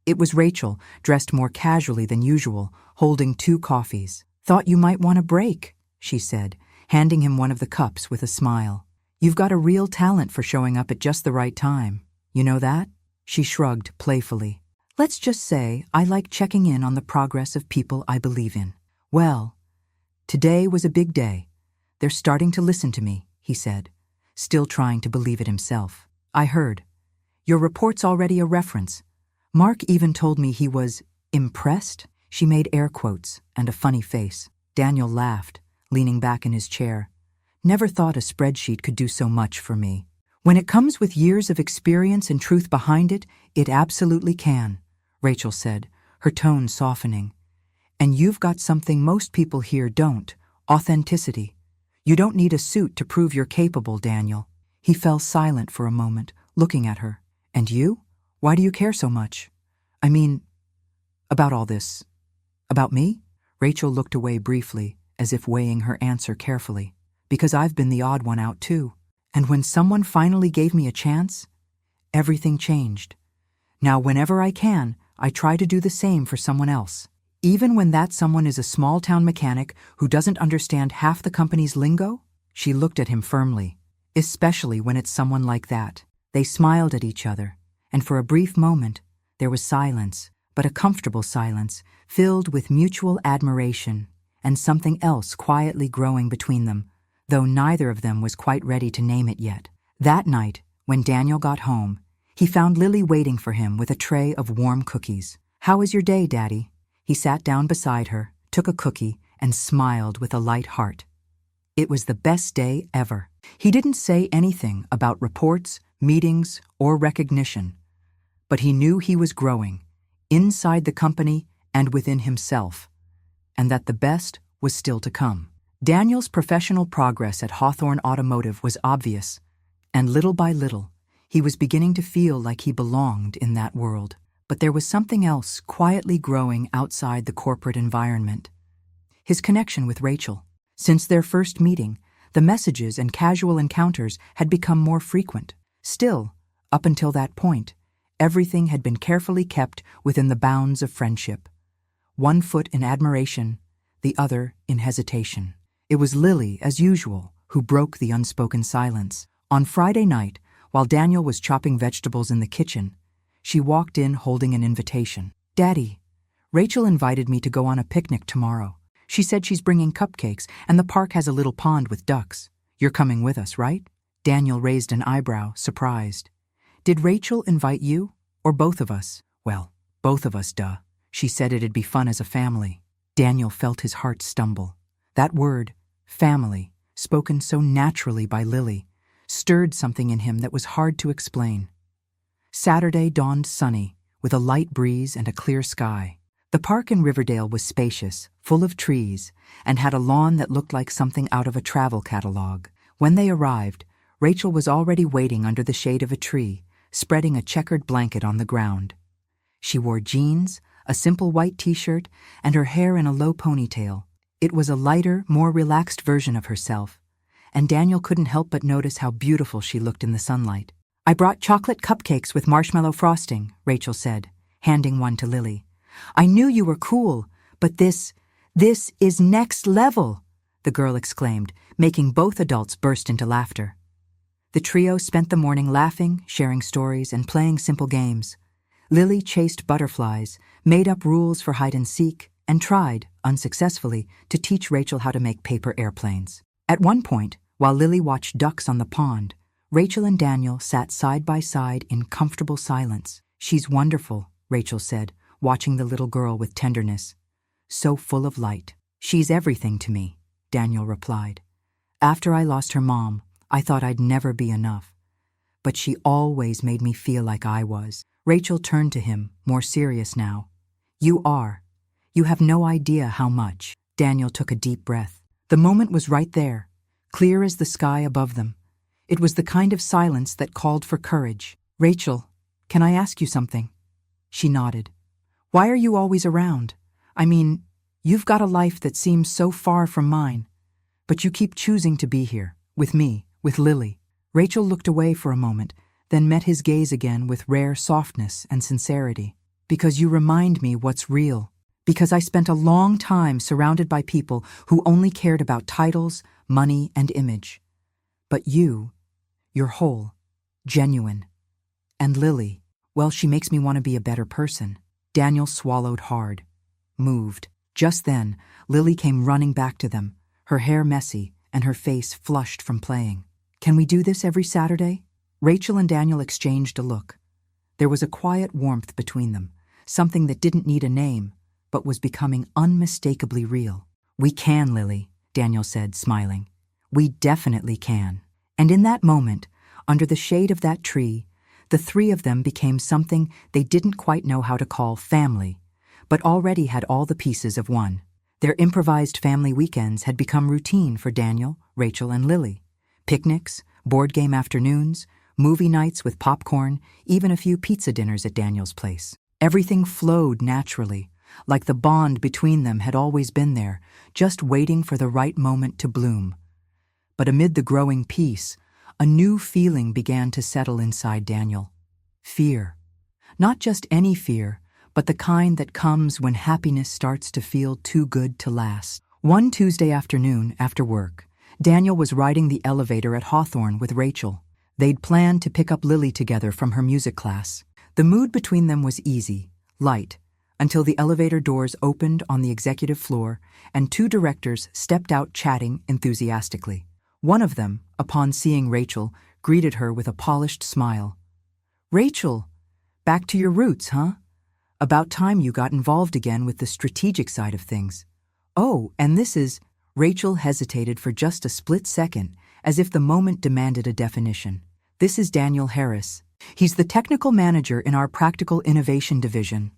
It was Rachel, dressed more casually than usual, holding 2 coffees. "Thought you might want a break," she said, handing him one of the cups with a smile. "You've got a real talent for showing up at just the right time. You know that?" She shrugged playfully. "Let's just say I like checking in on the progress of people I believe in." "Well, today was a big day. They're starting to listen to me," he said, still trying to believe it himself. "I heard. Your report's already a reference. Mark even told me he was impressed." She made air quotes and a funny face. Daniel laughed, leaning back in his chair. "Never thought a spreadsheet could do so much for me. When it comes with years of experience and truth behind it, it absolutely can," Rachel said, her tone softening. And you've got something most people here don't: authenticity. You don't need a suit to prove you're capable, Daniel. He fell silent for a moment, looking at her. And you? Why do you care so much? I mean, about all this. About me? Rachel looked away briefly, as if weighing her answer carefully. Because I've been the odd one out too. And when someone finally gave me a chance, everything changed. Now, whenever I can, I try to do the same for someone else. Even when that someone is a small-town mechanic who doesn't understand half the company's lingo? She looked at him firmly. Especially when it's someone like that. They smiled at each other, and for a brief moment, there was silence, but a comfortable silence, filled with mutual admiration, and something else quietly growing between them, though neither of them was quite ready to name it yet. That night, when Daniel got home, he found Lily waiting for him with a tray of warm cookies. "How was your day, Daddy?" He sat down beside her, took a cookie, and smiled with a light heart. It was the best day ever. He didn't say anything about reports, meetings, or recognition, but he knew he was growing, inside the company and within himself, and that the best was still to come. Daniel's professional progress at Hawthorne Automotive was obvious, and little by little, he was beginning to feel like he belonged in that world. But there was something else quietly growing outside the corporate environment. His connection with Rachel. Since their first meeting, the messages and casual encounters had become more frequent. Still, up until that point, everything had been carefully kept within the bounds of friendship. One foot in admiration, the other in hesitation. It was Lily, as usual, who broke the unspoken silence. On Friday night, while Daniel was chopping vegetables in the kitchen, she walked in holding an invitation. "Daddy, Rachel invited me to go on a picnic tomorrow. She said she's bringing cupcakes, and the park has a little pond with ducks. You're coming with us, right?" Daniel raised an eyebrow, surprised. "Did Rachel invite you, or both of us?" "Well, both of us, duh. She said it'd be fun as a family." Daniel felt his heart stumble. That word, family, spoken so naturally by Lily, stirred something in him that was hard to explain. Saturday dawned sunny, with a light breeze and a clear sky. The park in Riverdale was spacious, full of trees, and had a lawn that looked like something out of a travel catalog. When they arrived, Rachel was already waiting under the shade of a tree, spreading a checkered blanket on the ground. She wore jeans, a simple white t-shirt, and her hair in a low ponytail. It was a lighter, more relaxed version of herself, and Daniel couldn't help but notice how beautiful she looked in the sunlight. "I brought chocolate cupcakes with marshmallow frosting," Rachel said, handing one to Lily. "I knew you were cool, but this is next level," the girl exclaimed, making both adults burst into laughter. The trio spent the morning laughing, sharing stories, and playing simple games. Lily chased butterflies, made up rules for hide and seek, and tried, unsuccessfully, to teach Rachel how to make paper airplanes. At one point, while Lily watched ducks on the pond, Rachel and Daniel sat side by side in comfortable silence. "She's wonderful," Rachel said, watching the little girl with tenderness. "So full of light." "She's everything to me," Daniel replied. "After I lost her mom, I thought I'd never be enough. But she always made me feel like I was." Rachel turned to him, more serious now. "You are. You have no idea how much." Daniel took a deep breath. The moment was right there, clear as the sky above them. It was the kind of silence that called for courage. "Rachel, can I ask you something?" She nodded. "Why are you always around? I mean, you've got a life that seems so far from mine, but you keep choosing to be here, with me, with Lily." Rachel looked away for a moment, then met his gaze again with rare softness and sincerity. "Because you remind me what's real. Because I spent a long time surrounded by people who only cared about titles, money, and image. But you're whole, genuine. And Lily, well, she makes me want to be a better person." Daniel swallowed hard, moved. Just then, Lily came running back to them, her hair messy and her face flushed from playing. "Can we do this every Saturday?" Rachel and Daniel exchanged a look. There was a quiet warmth between them, something that didn't need a name, but was becoming unmistakably real. "We can, Lily," Daniel said, smiling. "We definitely can." And in that moment, under the shade of that tree, the three of them became something they didn't quite know how to call family, but already had all the pieces of one. Their improvised family weekends had become routine for Daniel, Rachel, and Lily. Picnics, board game afternoons, movie nights with popcorn, even a few pizza dinners at Daniel's place. Everything flowed naturally, like the bond between them had always been there, just waiting for the right moment to bloom. But amid the growing peace, a new feeling began to settle inside Daniel. Fear. Not just any fear, but the kind that comes when happiness starts to feel too good to last. One Tuesday afternoon, after work, Daniel was riding the elevator at Hawthorne with Rachel. They'd planned to pick up Lily together from her music class. The mood between them was easy, light, until the elevator doors opened on the executive floor and two directors stepped out chatting enthusiastically. One of them, upon seeing Rachel, greeted her with a polished smile. "Rachel, back to your roots, huh? About time you got involved again with the strategic side of things. Oh, and this is—" Rachel hesitated for just a split second, as if the moment demanded a definition. "This is Daniel Harris. He's the technical manager in our practical innovation division."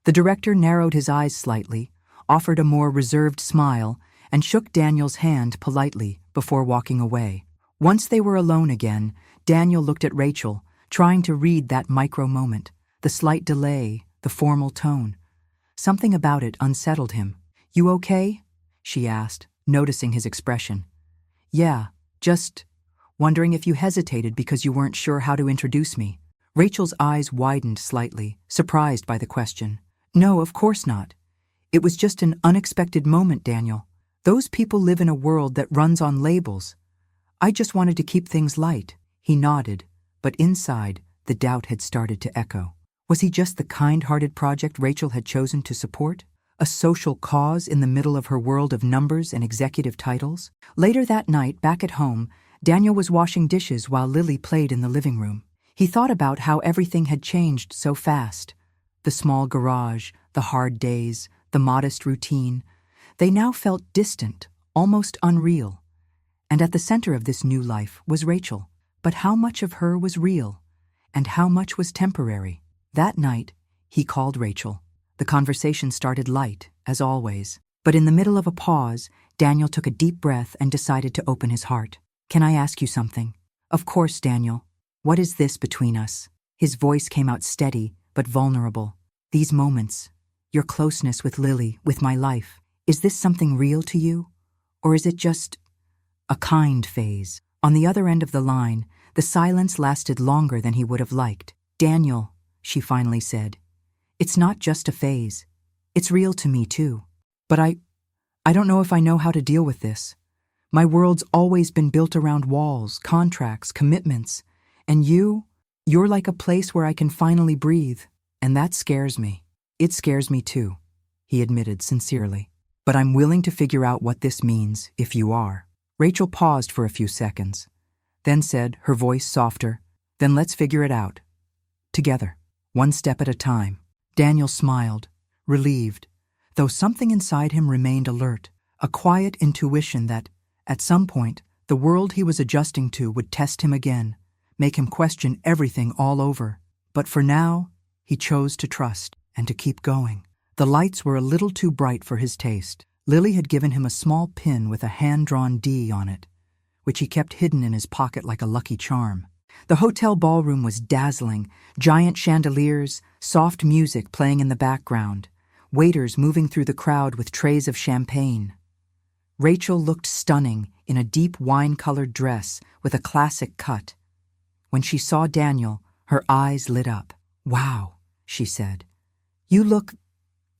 The director narrowed his eyes slightly, offered a more reserved smile, and shook Daniel's hand politely before walking away. Once they were alone again, Daniel looked at Rachel, trying to read that micro moment, the slight delay, the formal tone. Something about it unsettled him. "You okay?" she asked, noticing his expression. "Yeah, just wondering if you hesitated because you weren't sure how to introduce me." Rachel's eyes widened slightly, surprised by the question. "No, of course not. It was just an unexpected moment, Daniel. Those people live in a world that runs on labels. I just wanted to keep things light." He nodded, but inside, the doubt had started to echo. Was he just the kind-hearted project Rachel had chosen to support? A social cause in the middle of her world of numbers and executive titles? Later that night, back at home, Daniel was washing dishes while Lily played in the living room. He thought about how everything had changed so fast. The small garage, the hard days, the modest routine. They now felt distant, almost unreal. And at the center of this new life was Rachel. But how much of her was real? And how much was temporary? That night, he called Rachel. The conversation started light, as always. But in the middle of a pause, Daniel took a deep breath and decided to open his heart. "Can I ask you something?" "Of course, Daniel. What is this between us?" His voice came out steady, but vulnerable. "These moments, your closeness with Lily, with my life, is this something real to you? Or is it just a kind phase?" On the other end of the line, the silence lasted longer than he would have liked. "Daniel," she finally said, "it's not just a phase. It's real to me too. But I don't know if I know how to deal with this. My world's always been built around walls, contracts, commitments. And you're like a place where I can finally breathe. And that scares me." "It scares me too," he admitted sincerely. "But I'm willing to figure out what this means if you are." Rachel paused for a few seconds, then said, her voice softer, "Then let's figure it out. Together, one step at a time." Daniel smiled, relieved, though something inside him remained alert, a quiet intuition that, at some point, the world he was adjusting to would test him again, make him question everything all over. But for now, he chose to trust and to keep going. The lights were a little too bright for his taste. Lily had given him a small pin with a hand-drawn D on it, which he kept hidden in his pocket like a lucky charm. The hotel ballroom was dazzling, giant chandeliers, soft music playing in the background, waiters moving through the crowd with trays of champagne. Rachel looked stunning in a deep wine-colored dress with a classic cut. When she saw Daniel, her eyes lit up. "Wow," she said. "You look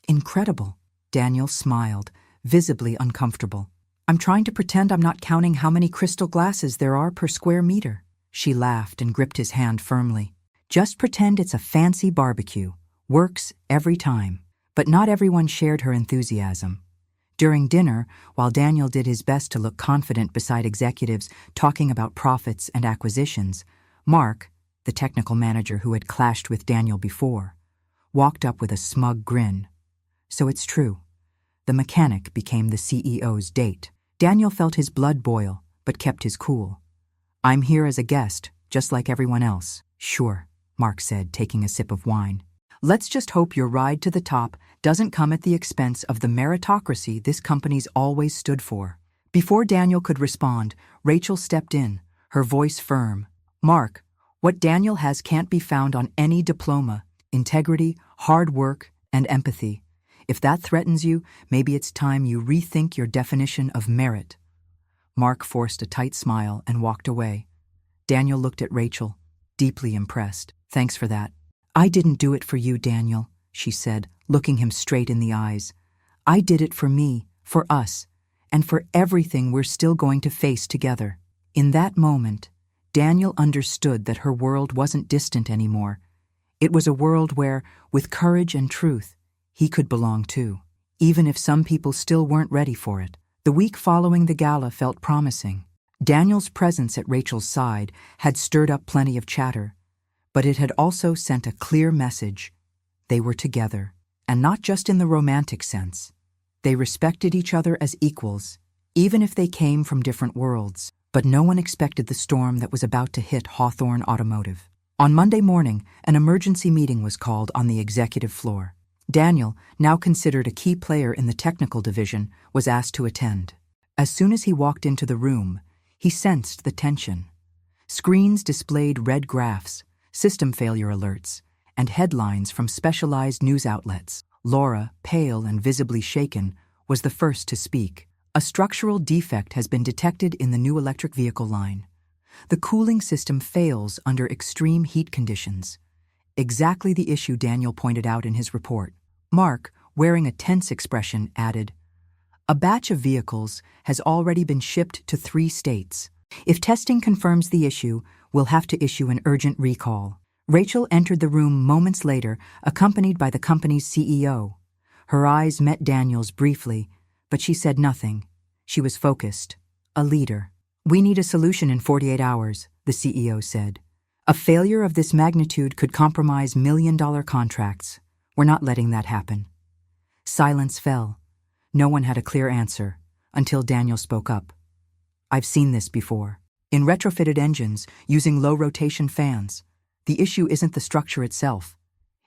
incredible." Daniel smiled, visibly uncomfortable. "I'm trying to pretend I'm not counting how many crystal glasses there are per square meter." She laughed and gripped his hand firmly. "Just pretend it's a fancy barbecue. Works every time." But not everyone shared her enthusiasm. During dinner, while Daniel did his best to look confident beside executives talking about profits and acquisitions, Mark, the technical manager who had clashed with Daniel before, walked up with a smug grin. So it's true. The mechanic became the CEO's date. Daniel felt his blood boil, but kept his cool. "I'm here as a guest, just like everyone else." "Sure," Mark said, taking a sip of wine. "Let's just hope your ride to the top doesn't come at the expense of the meritocracy this company's always stood for. Before Daniel could respond, Rachel stepped in, her voice firm. Mark, what Daniel has can't be found on any diploma: integrity, hard work, and empathy. If that threatens you, maybe it's time you rethink your definition of merit. Mark forced a tight smile and walked away. Daniel looked at Rachel, deeply impressed. Thanks for that. I didn't do it for you, Daniel, she said, looking him straight in the eyes. I did it for me, for us, and for everything we're still going to face together. In that moment, Daniel understood that her world wasn't distant anymore. It was a world where, with courage and truth, he could belong too, even if some people still weren't ready for it. The week following the gala felt promising. Daniel's presence at Rachel's side had stirred up plenty of chatter, but it had also sent a clear message. They were together, and not just in the romantic sense. They respected each other as equals, even if they came from different worlds. But no one expected the storm that was about to hit Hawthorne Automotive. On Monday morning, an emergency meeting was called on the executive floor. Daniel, now considered a key player in the technical division, was asked to attend. As soon as he walked into the room, he sensed the tension. Screens displayed red graphs, system failure alerts, and headlines from specialized news outlets. Laura, pale and visibly shaken, was the first to speak. A structural defect has been detected in the new electric vehicle line. The cooling system fails under extreme heat conditions. Exactly the issue Daniel pointed out in his report. Mark, wearing a tense expression, added, "A batch of vehicles has already been shipped to 3 states. If testing confirms the issue, we'll have to issue an urgent recall." Rachel entered the room moments later, accompanied by the company's CEO. Her eyes met Daniel's briefly, but she said nothing. She was focused, a leader. "We need a solution in 48 hours, the CEO said. "A failure of this magnitude could compromise million-dollar contracts. We're not letting that happen." Silence fell. No one had a clear answer, until Daniel spoke up. "I've seen this before. In retrofitted engines, using low-rotation fans. The issue isn't the structure itself.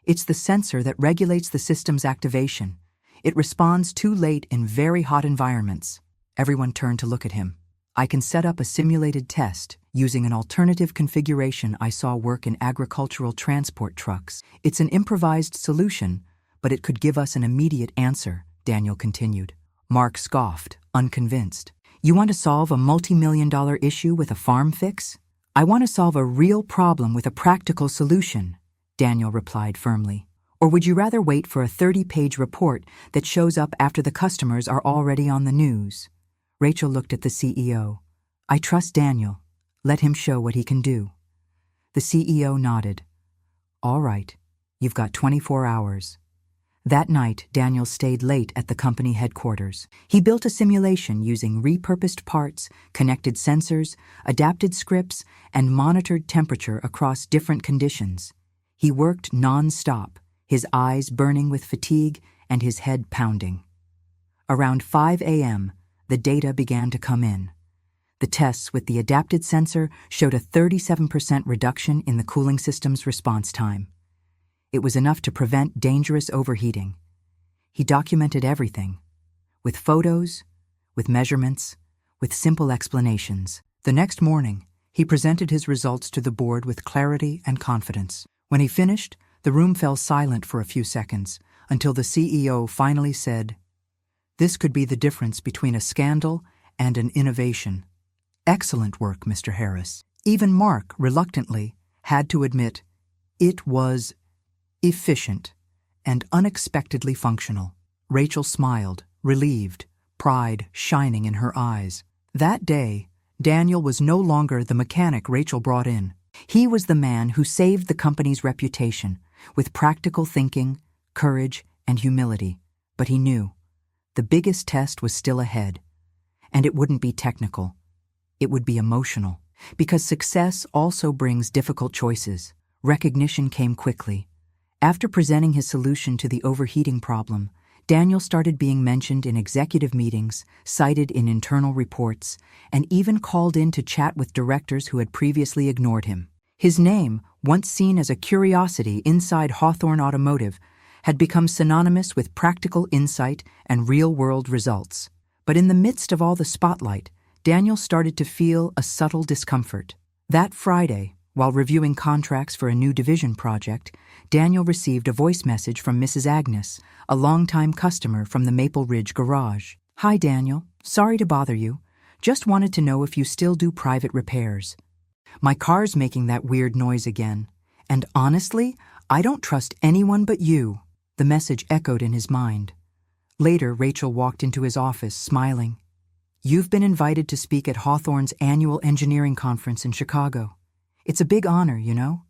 It's the sensor that regulates the system's activation. It responds too late in very hot environments." Everyone turned to look at him. "I can set up a simulated test using an alternative configuration I saw work in agricultural transport trucks. It's an improvised solution, but it could give us an immediate answer," Daniel continued. Mark scoffed, unconvinced. "You want to solve a multi-million-dollar issue with a farm fix?" "I want to solve a real problem with a practical solution," Daniel replied firmly. "Or would you rather wait for a 30-page report that shows up after the customers are already on the news?" Rachel looked at the CEO. "I trust Daniel. Let him show what he can do." The CEO nodded. "All right, you've got 24 hours. That night, Daniel stayed late at the company headquarters. He built a simulation using repurposed parts, connected sensors, adapted scripts, and monitored temperature across different conditions. He worked non-stop, his eyes burning with fatigue and his head pounding. Around 5 a.m., the data began to come in. The tests with the adapted sensor showed a 37% reduction in the cooling system's response time. It was enough to prevent dangerous overheating. He documented everything, with photos, with measurements, with simple explanations. The next morning, he presented his results to the board with clarity and confidence. When he finished, the room fell silent for a few seconds, until the CEO finally said, "This could be the difference between a scandal and an innovation." "Excellent work, Mr. Harris." Even Mark, reluctantly, had to admit it was efficient and unexpectedly functional. Rachel smiled, relieved, pride shining in her eyes. That day, Daniel was no longer the mechanic Rachel brought in. He was the man who saved the company's reputation with practical thinking, courage, and humility. But he knew the biggest test was still ahead, and it wouldn't be technical. It would be emotional, because success also brings difficult choices. Recognition came quickly. After presenting his solution to the overheating problem, Daniel started being mentioned in executive meetings, cited in internal reports, and even called in to chat with directors who had previously ignored him. His name, once seen as a curiosity inside Hawthorne Automotive, had become synonymous with practical insight and real-world results. But in the midst of all the spotlight, Daniel started to feel a subtle discomfort. That Friday, while reviewing contracts for a new division project, Daniel received a voice message from Mrs. Agnes, a longtime customer from the Maple Ridge garage. "Hi, Daniel. Sorry to bother you. Just wanted to know if you still do private repairs. My car's making that weird noise again. And honestly, I don't trust anyone but you." The message echoed in his mind. Later, Rachel walked into his office, smiling. "You've been invited to speak at Hawthorne's annual engineering conference in Chicago. It's a big honor, you know.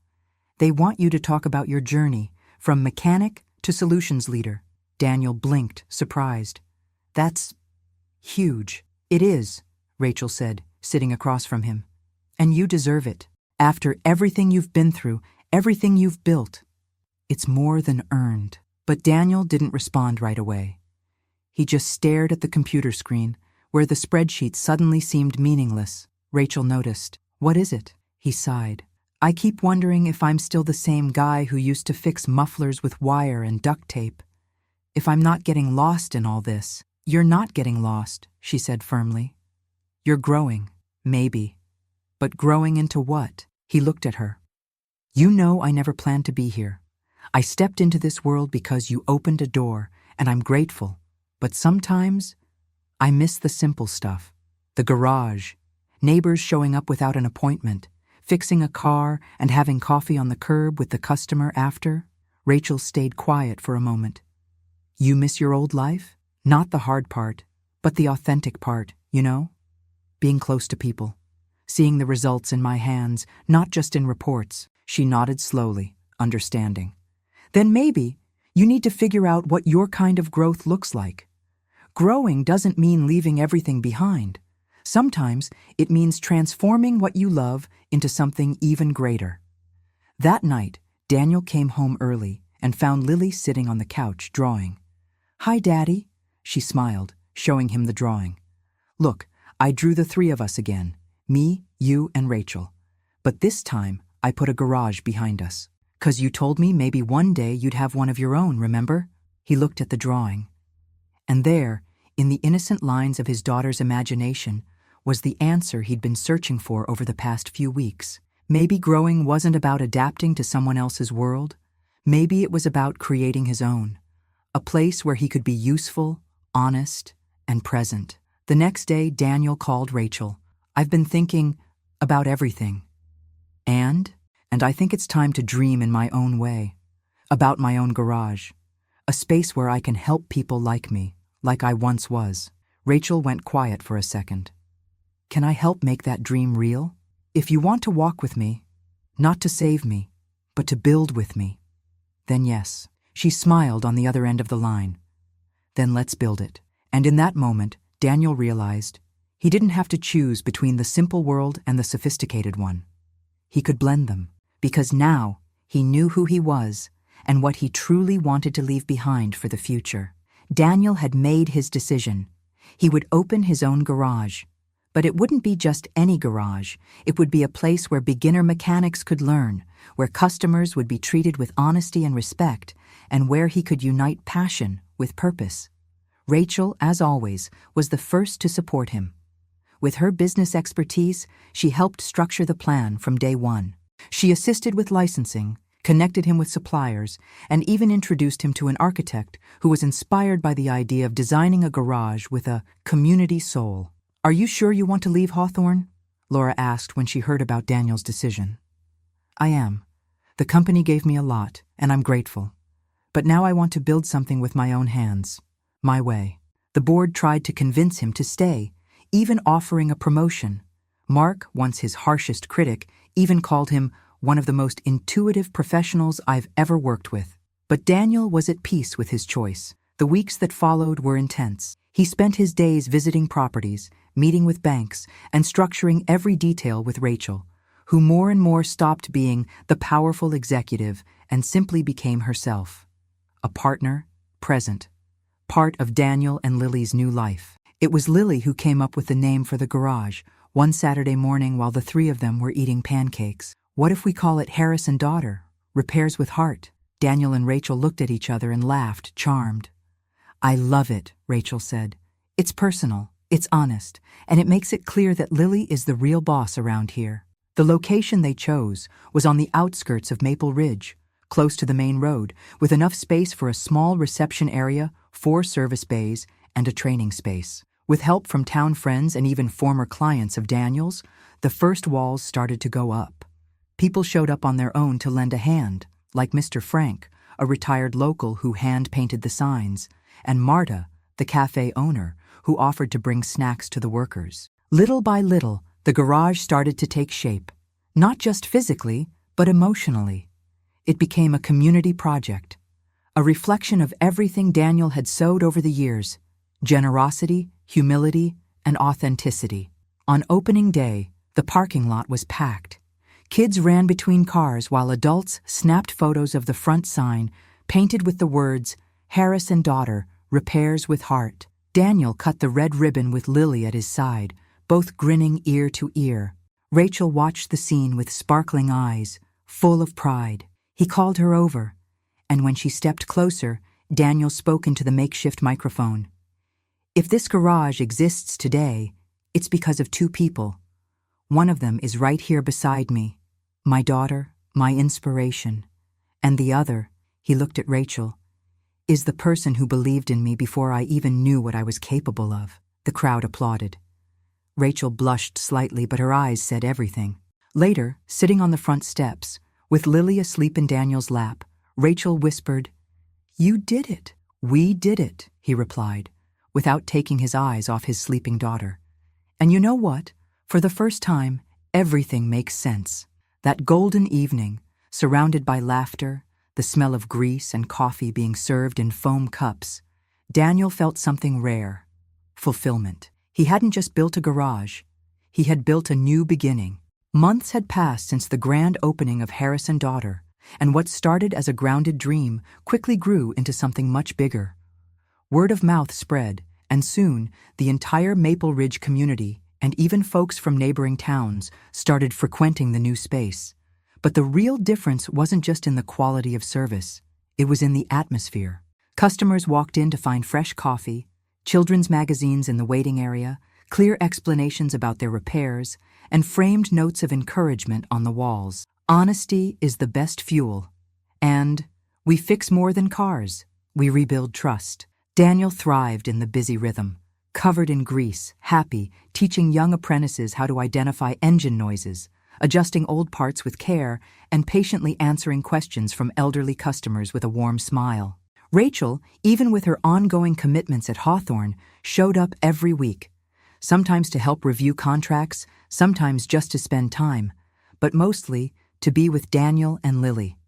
They want you to talk about your journey, from mechanic to solutions leader." Daniel blinked, surprised. "That's huge." "It is," Rachel said, sitting across from him. "And you deserve it. After everything you've been through, everything you've built. It's more than earned." But Daniel didn't respond right away. He just stared at the computer screen, where the spreadsheet suddenly seemed meaningless. Rachel noticed. "What is it?" He sighed. "I keep wondering if I'm still the same guy who used to fix mufflers with wire and duct tape. If I'm not getting lost in all this." "You're not getting lost," she said firmly. "You're growing, maybe. But growing into what?" He looked at her. "You know I never planned to be here. I stepped into this world because you opened a door, and I'm grateful. But sometimes I miss the simple stuff. The garage, neighbors showing up without an appointment, fixing a car and having coffee on the curb with the customer after." Rachel stayed quiet for a moment. "You miss your old life? Not the hard part, but the authentic part, you know? Being close to people. Seeing the results in my hands, not just in reports." She nodded slowly, understanding. "Then maybe you need to figure out what your kind of growth looks like. Growing doesn't mean leaving everything behind. Sometimes it means transforming what you love into something even greater." That night, Daniel came home early and found Lily sitting on the couch drawing. "Hi, Daddy," she smiled, showing him the drawing. "Look, I drew the three of us again. Me, you, and Rachel. But this time, I put a garage behind us. 'Cause you told me maybe one day you'd have one of your own, remember?" He looked at the drawing. And there, in the innocent lines of his daughter's imagination, was the answer he'd been searching for over the past few weeks. Maybe growing wasn't about adapting to someone else's world. Maybe it was about creating his own. A place where he could be useful, honest, and present. The next day, Daniel called Rachel. "I've been thinking about everything. And I think it's time to dream in my own way. About my own garage. A space where I can help people like me, like I once was." Rachel went quiet for a second. "Can I help make that dream real? If you want to walk with me, not to save me, but to build with me, then yes." She smiled on the other end of the line. "Then let's build it." And in that moment, Daniel realized he didn't have to choose between the simple world and the sophisticated one. He could blend them, because now he knew who he was and what he truly wanted to leave behind for the future. Daniel had made his decision. He would open his own garage. But it wouldn't be just any garage. It would be a place where beginner mechanics could learn, where customers would be treated with honesty and respect, and where he could unite passion with purpose. Rachel, as always, was the first to support him. With her business expertise, she helped structure the plan from day one. She assisted with licensing, connected him with suppliers, and even introduced him to an architect who was inspired by the idea of designing a garage with a community soul. "Are you sure you want to leave Hawthorne?" Laura asked when she heard about Daniel's decision. "I am. The company gave me a lot, and I'm grateful. But now I want to build something with my own hands, my way." The board tried to convince him to stay, even offering a promotion. Mark, once his harshest critic, even called him one of the most intuitive professionals I've ever worked with. But Daniel was at peace with his choice. The weeks that followed were intense. He spent his days visiting properties, meeting with banks, and structuring every detail with Rachel, who more and more stopped being the powerful executive and simply became herself. A partner, present, part of Daniel and Lily's new life. It was Lily who came up with the name for the garage, one Saturday morning while the three of them were eating pancakes. "What if we call it Harris and Daughter, Repairs with Heart?" Daniel and Rachel looked at each other and laughed, charmed. "I love it," Rachel said. "It's personal, it's honest, and it makes it clear that Lily is the real boss around here." The location they chose was on the outskirts of Maple Ridge, close to the main road, with enough space for a small reception area, 4 service bays, and a training space. With help from town friends and even former clients of Daniel's, the first walls started to go up. People showed up on their own to lend a hand, like Mr. Frank, a retired local who hand-painted the signs, and Marta, the cafe owner, who offered to bring snacks to the workers. Little by little, the garage started to take shape, not just physically, but emotionally. It became a community project, a reflection of everything Daniel had sowed over the years: generosity, humility, and authenticity. On opening day, the parking lot was packed. Kids ran between cars while adults snapped photos of the front sign, painted with the words, "Harris and Daughter, Repairs with Heart." Daniel cut the red ribbon with Lily at his side, both grinning ear to ear. Rachel watched the scene with sparkling eyes, full of pride. He called her over, and when she stepped closer, Daniel spoke into the makeshift microphone. "If this garage exists today, it's because of 2 people. One of them is right here beside me, my daughter, my inspiration. And the other," he looked at Rachel, "is the person who believed in me before I even knew what I was capable of." The crowd applauded. Rachel blushed slightly, but her eyes said everything. Later, sitting on the front steps, with Lily asleep in Daniel's lap, Rachel whispered, "You did it." "We did it," he replied, without taking his eyes off his sleeping daughter. "And you know what? For the first time, everything makes sense." That golden evening, surrounded by laughter, the smell of grease and coffee being served in foam cups, Daniel felt something rare: fulfillment. He hadn't just built a garage, he had built a new beginning. Months had passed since the grand opening of Harris and Daughter, and what started as a grounded dream quickly grew into something much bigger. Word of mouth spread, and soon the entire Maple Ridge community, and even folks from neighboring towns, started frequenting the new space. But the real difference wasn't just in the quality of service, it was in the atmosphere. Customers walked in to find fresh coffee, children's magazines in the waiting area, clear explanations about their repairs, and framed notes of encouragement on the walls. Honesty is the best fuel. And we fix more than cars. We rebuild trust. Daniel thrived in the busy rhythm, covered in grease, happy, teaching young apprentices how to identify engine noises, adjusting old parts with care, and patiently answering questions from elderly customers with a warm smile. Rachel, even with her ongoing commitments at Hawthorne, showed up every week, sometimes to help review contracts, sometimes just to spend time, but mostly to be with Daniel and Lily.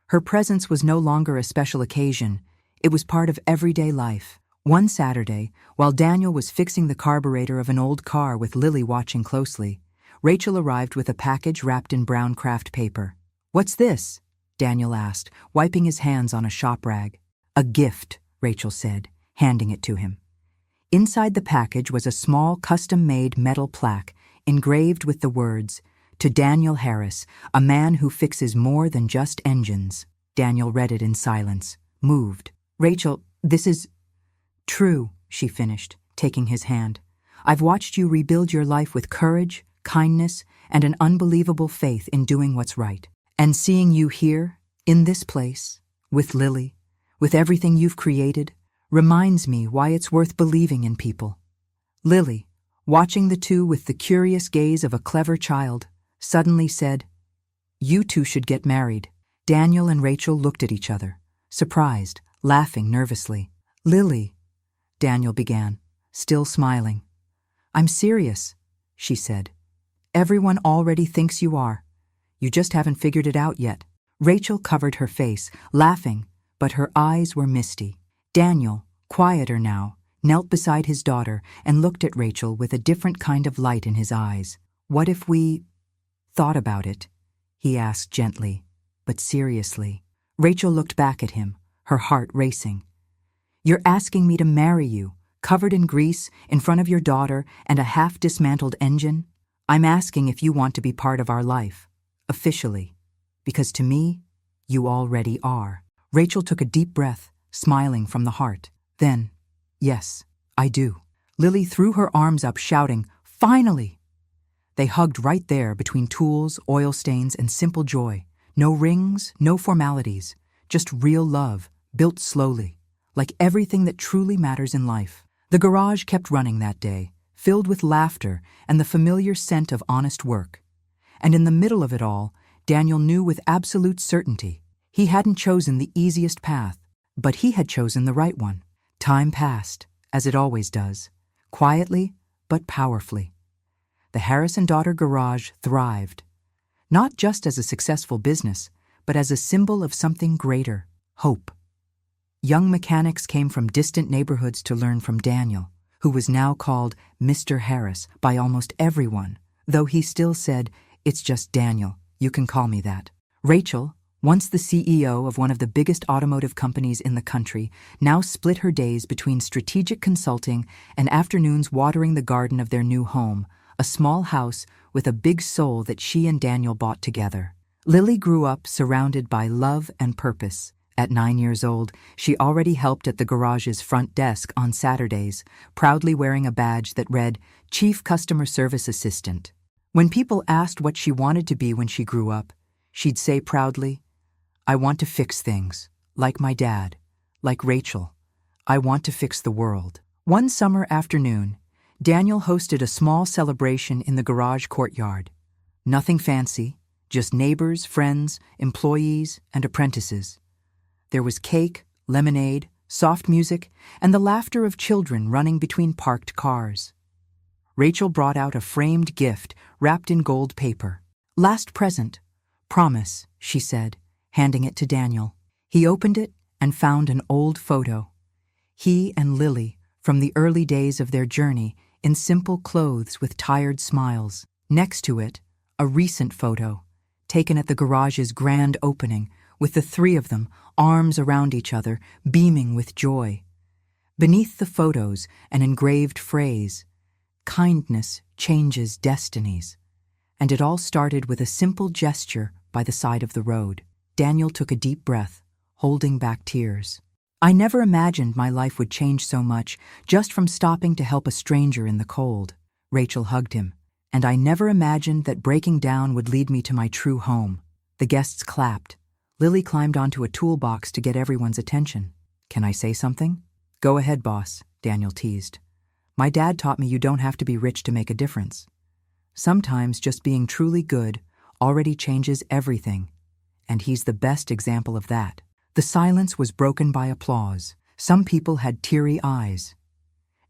Her presence was no longer a special occasion, it was part of everyday life. One Saturday, while Daniel was fixing the carburetor of an old car with Lily watching closely, Rachel arrived with a package wrapped in brown craft paper. "What's this?" Daniel asked, wiping his hands on a shop rag. "A gift," Rachel said, handing it to him. Inside the package was a small custom-made metal plaque engraved with the words, "To Daniel Harris, a man who fixes more than just engines." Daniel read it in silence, moved. "Rachel, this is true," she finished, taking his hand. "I've watched you rebuild your life with courage, kindness, and an unbelievable faith in doing what's right. And seeing you here, in this place, with Lily, with everything you've created, reminds me why it's worth believing in people." Lily, watching the two with the curious gaze of a clever child, suddenly said, "You two should get married." Daniel and Rachel looked at each other, surprised, laughing nervously. "Lily," Daniel began, still smiling. "I'm serious," she said. "Everyone already thinks you are. You just haven't figured it out yet." Rachel covered her face, laughing, but her eyes were misty. Daniel, quieter now, knelt beside his daughter and looked at Rachel with a different kind of light in his eyes. "What if we thought about it?" he asked gently, but seriously. Rachel looked back at him, her heart racing. "You're asking me to marry you, covered in grease, in front of your daughter and a half-dismantled engine? I'm asking if you want to be part of our life, officially, because to me, you already are." Rachel took a deep breath, smiling from the heart. Then, yes, I do. Lily threw her arms up, shouting, "Finally!" They hugged right there between tools, oil stains, and simple joy. No rings, no formalities, just real love, built slowly, like everything that truly matters in life. The garage kept running that day, filled with laughter and the familiar scent of honest work. And in the middle of it all, Daniel knew with absolute certainty he hadn't chosen the easiest path, but he had chosen the right one. Time passed, as it always does, quietly but powerfully. The Harris and Daughter garage thrived, not just as a successful business, but as a symbol of something greater, hope. Young mechanics came from distant neighborhoods to learn from Daniel, who was now called Mr. Harris by almost everyone, though he still said, "It's just Daniel, you can call me that." Rachel, once the CEO of one of the biggest automotive companies in the country, now split her days between strategic consulting and afternoons watering the garden of their new home, a small house with a big soul that she and Daniel bought together. Lily grew up surrounded by love and purpose. At 9 years old, she already helped at the garage's front desk on Saturdays, proudly wearing a badge that read, "Chief Customer Service Assistant." When people asked what she wanted to be when she grew up, she'd say proudly, "I want to fix things, like my dad, like Rachel. I want to fix the world." One summer afternoon, Daniel hosted a small celebration in the garage courtyard. Nothing fancy, just neighbors, friends, employees, and apprentices. There was cake, lemonade, soft music, and the laughter of children running between parked cars. Rachel brought out a framed gift wrapped in gold paper. "Last present. Promise," she said, handing it to Daniel. He opened it and found an old photo. He and Lily, from the early days of their journey, in simple clothes with tired smiles. Next to it, a recent photo, taken at the garage's grand opening, with the three of them, arms around each other, beaming with joy. Beneath the photos, an engraved phrase, "Kindness changes destinies." And it all started with a simple gesture by the side of the road. Daniel took a deep breath, holding back tears. "I never imagined my life would change so much just from stopping to help a stranger in the cold." Rachel hugged him. "And I never imagined that breaking down would lead me to my true home." The guests clapped. Lily climbed onto a toolbox to get everyone's attention. "Can I say something?" "Go ahead, boss," Daniel teased. "My dad taught me you don't have to be rich to make a difference. Sometimes just being truly good already changes everything, and he's the best example of that." The silence was broken by applause. Some people had teary eyes.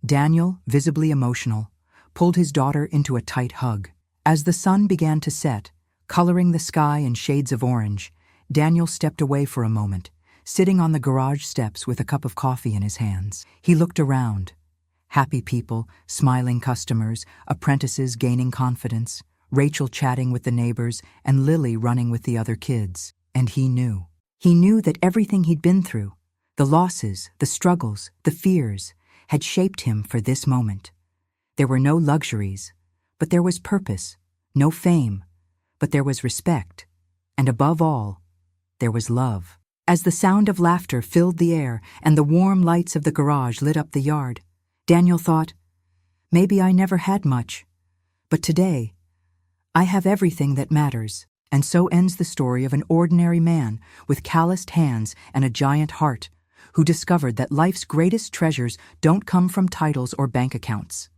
Daniel, visibly emotional, pulled his daughter into a tight hug. As the sun began to set, coloring the sky in shades of orange, Daniel stepped away for a moment, sitting on the garage steps with a cup of coffee in his hands. He looked around. Happy people, smiling customers, apprentices gaining confidence, Rachel chatting with the neighbors, and Lily running with the other kids. And he knew. He knew that everything he'd been through, the losses, the struggles, the fears, had shaped him for this moment. There were no luxuries, but there was purpose, no fame, but there was respect, and above all, there was love. As the sound of laughter filled the air and the warm lights of the garage lit up the yard, Daniel thought, "Maybe I never had much, but today, I have everything that matters." And so ends the story of an ordinary man with calloused hands and a giant heart, who discovered that life's greatest treasures don't come from titles or bank accounts.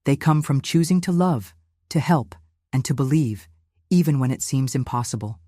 They come from choosing to love, to help, and to believe, even when it seems impossible.